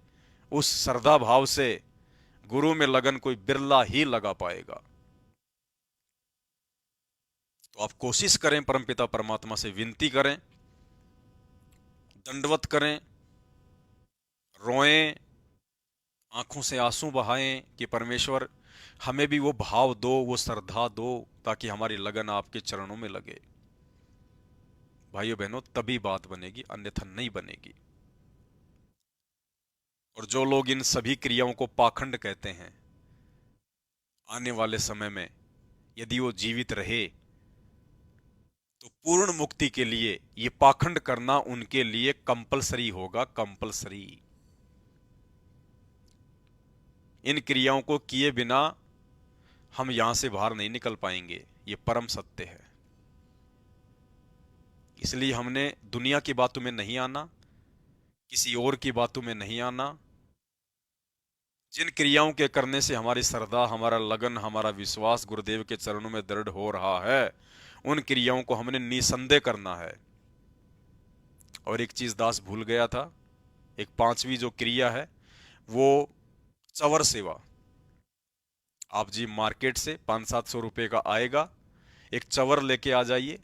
उस श्रद्धा भाव से गुरु में लगन कोई बिरला ही लगा पाएगा। तो आप कोशिश करें, परमपिता परमात्मा से विनती करें, दंडवत करें, रोएं, आंखों से आंसू बहाएं कि परमेश्वर हमें भी वो भाव दो, वो श्रद्धा दो, ताकि हमारी लगन आपके चरणों में लगे। भाइयों बहनों, तभी बात बनेगी, अन्यथा नहीं बनेगी। और जो लोग इन सभी क्रियाओं को पाखंड कहते हैं, आने वाले समय में यदि वो जीवित रहे तो पूर्ण मुक्ति के लिए ये पाखंड करना उनके लिए कंपलसरी होगा, कंपलसरी। इन क्रियाओं को किए बिना हम यहां से बाहर नहीं निकल पाएंगे, ये परम सत्य है। इसलिए हमने दुनिया की बातों में नहीं आना, किसी और की बातों में नहीं आना। जिन क्रियाओं के करने से हमारी श्रद्धा, हमारा लगन, हमारा विश्वास गुरुदेव के चरणों में दृढ़ हो रहा है, उन क्रियाओं को हमने निसंदेह करना है। और एक चीज दास भूल गया था, एक पांचवी जो क्रिया है वो चवर सेवा। आप जी मार्केट से 500-700 रुपए का आएगा, एक चवर लेके आ जाइए।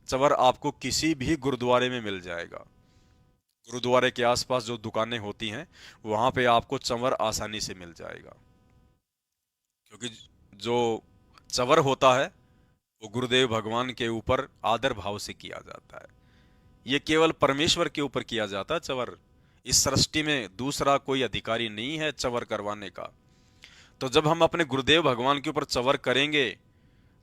चवर आपको किसी भी गुरुद्वारे में मिल जाएगा। गुरुद्वारे के आसपास जो दुकानें होती हैं वहां पे आपको चवर आसानी से मिल जाएगा, क्योंकि जो चवर होता है वो गुरुदेव भगवान के ऊपर आदर भाव से किया जाता है। ये केवल परमेश्वर के ऊपर किया जाता है चवर। इस सृष्टि में दूसरा कोई अधिकारी नहीं है चवर करवाने का। तो जब हम अपने गुरुदेव भगवान के ऊपर चवर करेंगे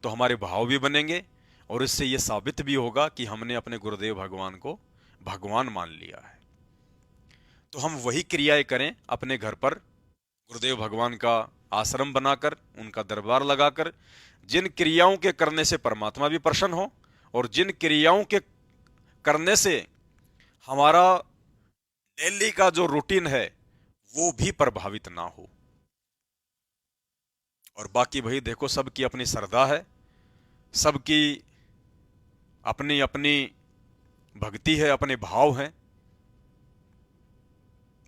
तो हमारे भाव भी बनेंगे, और इससे ये साबित भी होगा कि हमने अपने गुरुदेव भगवान को भगवान मान लिया है। तो हम वही क्रियाएं करें अपने घर पर, गुरुदेव भगवान का आश्रम बनाकर, उनका दरबार लगाकर, जिन क्रियाओं के करने से परमात्मा भी प्रसन्न हो और जिन क्रियाओं के करने से हमारा डेली का जो रूटीन है वो भी प्रभावित ना हो। और बाकी भाई देखो, सबकी अपनी श्रद्धा है, सबकी अपनी अपनी भक्ति है, अपने भाव हैं।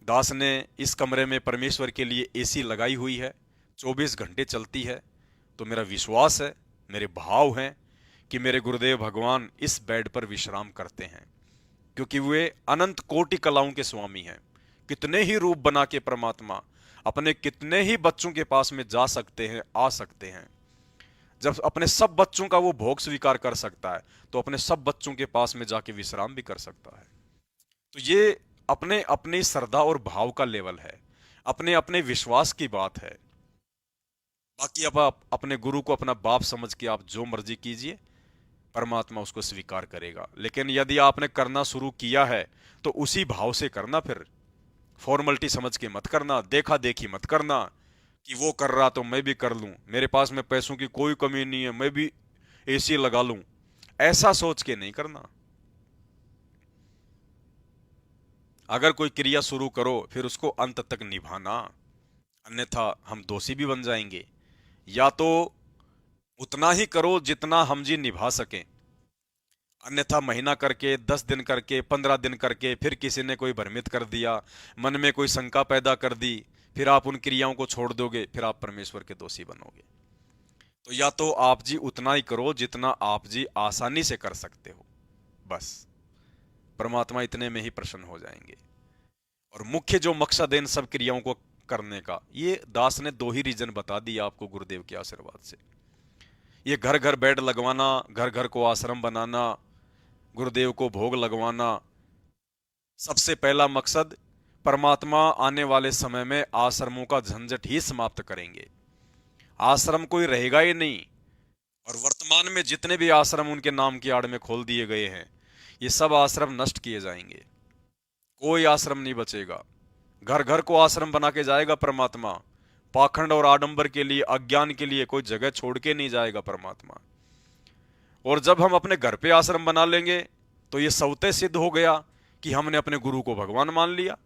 दास ने इस कमरे में परमेश्वर के लिए एसी लगाई हुई है, 24 घंटे चलती है। तो मेरा विश्वास है, मेरे भाव हैं कि मेरे गुरुदेव भगवान इस बेड पर विश्राम करते हैं, क्योंकि वे अनंत कोटि कलाओं के स्वामी हैं। कितने ही रूप बना के परमात्मा अपने कितने ही बच्चों के पास में जा सकते हैं, आ सकते हैं। जब अपने सब बच्चों का वो भोग स्वीकार कर सकता है तो अपने सब बच्चों के पास में जाके विश्राम भी कर सकता है। तो ये अपने अपनी श्रद्धा और भाव का लेवल है, अपने अपने विश्वास की बात है। बाकी अब आप अपने गुरु को अपना बाप समझ के आप जो मर्जी कीजिए, परमात्मा उसको स्वीकार करेगा। लेकिन यदि आपने करना शुरू किया है तो उसी भाव से करना, फिर फॉर्मेलिटी समझ के मत करना, देखा देखी मत करना कि वो कर रहा तो मैं भी कर लूं, मेरे पास में पैसों की कोई कमी नहीं है, मैं भी एसी लगा लूं, ऐसा सोच के नहीं करना। अगर कोई क्रिया शुरू करो फिर उसको अंत तक निभाना, अन्यथा हम दोषी भी बन जाएंगे। या तो उतना ही करो जितना हम जी निभा सकें, अन्यथा महीना करके, 10 दिन करके, 15 दिन करके, फिर किसी ने कोई भ्रमित कर दिया, मन में कोई शंका पैदा कर दी, फिर आप उन क्रियाओं को छोड़ दोगे, फिर आप परमेश्वर के दोषी बनोगे। तो या तो आप जी उतना ही करो जितना आप जी आसानी से कर सकते हो, बस परमात्मा इतने में ही प्रसन्न हो जाएंगे। और मुख्य जो मकसद है इन सब क्रियाओं को करने का, ये दास ने 2 ही रीजन बता दिया आपको गुरुदेव के आशीर्वाद से। ये घर घर बेड लगवाना, घर घर को आश्रम बनाना, गुरुदेव को भोग लगवाना, सबसे पहला मकसद, परमात्मा आने वाले समय में आश्रमों का झंझट ही समाप्त करेंगे। आश्रम कोई रहेगा ही नहीं। और वर्तमान में जितने भी आश्रम उनके नाम की आड़ में खोल दिए गए हैं, ये सब आश्रम नष्ट किए जाएंगे। कोई आश्रम नहीं बचेगा। घर घर को आश्रम बना के जाएगा परमात्मा। पाखंड और आडंबर के लिए, अज्ञान के लिए कोई जगह छोड़ के नहीं जाएगा परमात्मा। और जब हम अपने घर पे आश्रम बना लेंगे तो ये स्वतः सिद्ध हो गया कि हमने अपने गुरु को भगवान मान लिया,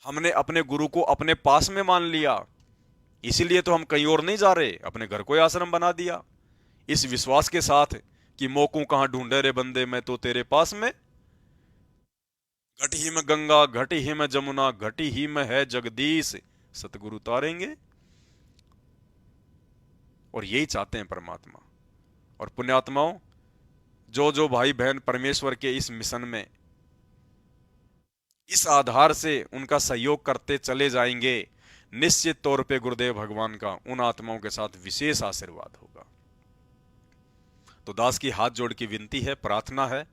हमने अपने गुरु को अपने पास में मान लिया। इसीलिए तो हम कहीं और नहीं जा रहे, अपने घर को आश्रम बना दिया, इस विश्वास के साथ कि मोकू कहां ढूंढे रे बंदे, मैं तो तेरे पास में। घट ही में गंगा, घट ही में जमुना, घट ही में है जगदीश, सतगुरु तारेंगे। और यही चाहते हैं परमात्मा। और पुण्यात्माओं, जो जो भाई बहन परमेश्वर के इस मिशन में इस आधार से उनका सहयोग करते चले जाएंगे, निश्चित तौर पे गुरुदेव भगवान का उन आत्माओं के साथ विशेष आशीर्वाद होगा। तो दास की हाथ जोड़ की विनती है, प्रार्थना है,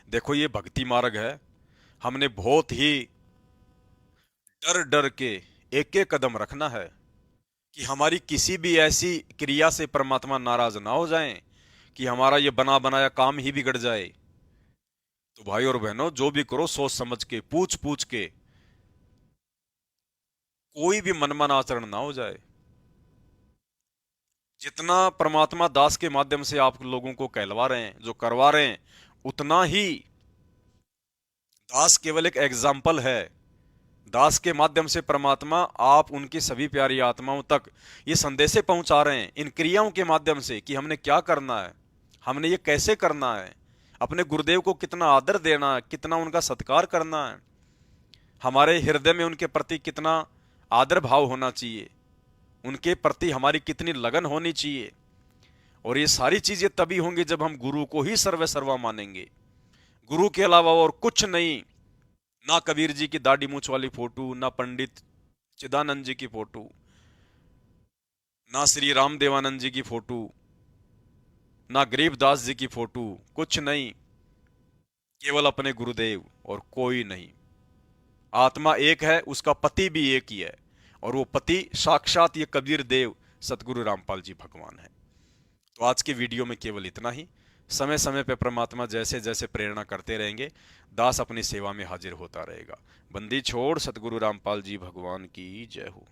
देखो ये भक्ति मार्ग है। हमने बहुत ही डर डर के एक एक कदम रखना है कि हमारी किसी भी ऐसी क्रिया से परमात्मा नाराज ना हो जाएं कि हमारा ये बना बनाया काम ही बिगड़ जाए। तो भाई और बहनों, जो भी करो सोच समझ के, पूछ पूछ के, कोई भी मनमाना आचरण ना हो जाए। जितना परमात्मा दास के माध्यम से आप लोगों को कहलवा रहे हैं, जो करवा रहे हैं, उतना ही दास केवल एक एग्जाम्पल है। दास के माध्यम से परमात्मा आप उनकी सभी प्यारी आत्माओं तक ये संदेशे पहुंचा रहे हैं, इन क्रियाओं के माध्यम से, कि हमने क्या करना है, हमने ये कैसे करना है, अपने गुरुदेव को कितना आदर देना है, कितना उनका सत्कार करना है, हमारे हृदय में उनके प्रति कितना आदर भाव होना चाहिए, उनके प्रति हमारी कितनी लगन होनी चाहिए। और ये सारी चीजें तभी होंगी जब हम गुरु को ही सर्वे सर्वा मानेंगे। गुरु के अलावा और कुछ नहीं, ना कबीर जी की दाढ़ी मूछ वाली फोटो, ना पंडित चिदानंद जी की फोटो, ना श्री राम देवानंद जी की फोटो, ना गरीबदास जी की फोटो, कुछ नहीं, केवल अपने गुरुदेव और कोई नहीं। आत्मा एक है, उसका पति भी एक ही है, और वो पति साक्षात ये कबीर देव सतगुरु रामपाल जी भगवान है। तो आज के वीडियो में केवल इतना ही। समय समय पर परमात्मा जैसे जैसे प्रेरणा करते रहेंगे, दास अपनी सेवा में हाजिर होता रहेगा। बंदी छोड़ सतगुरु रामपाल जी भगवान की जय हो।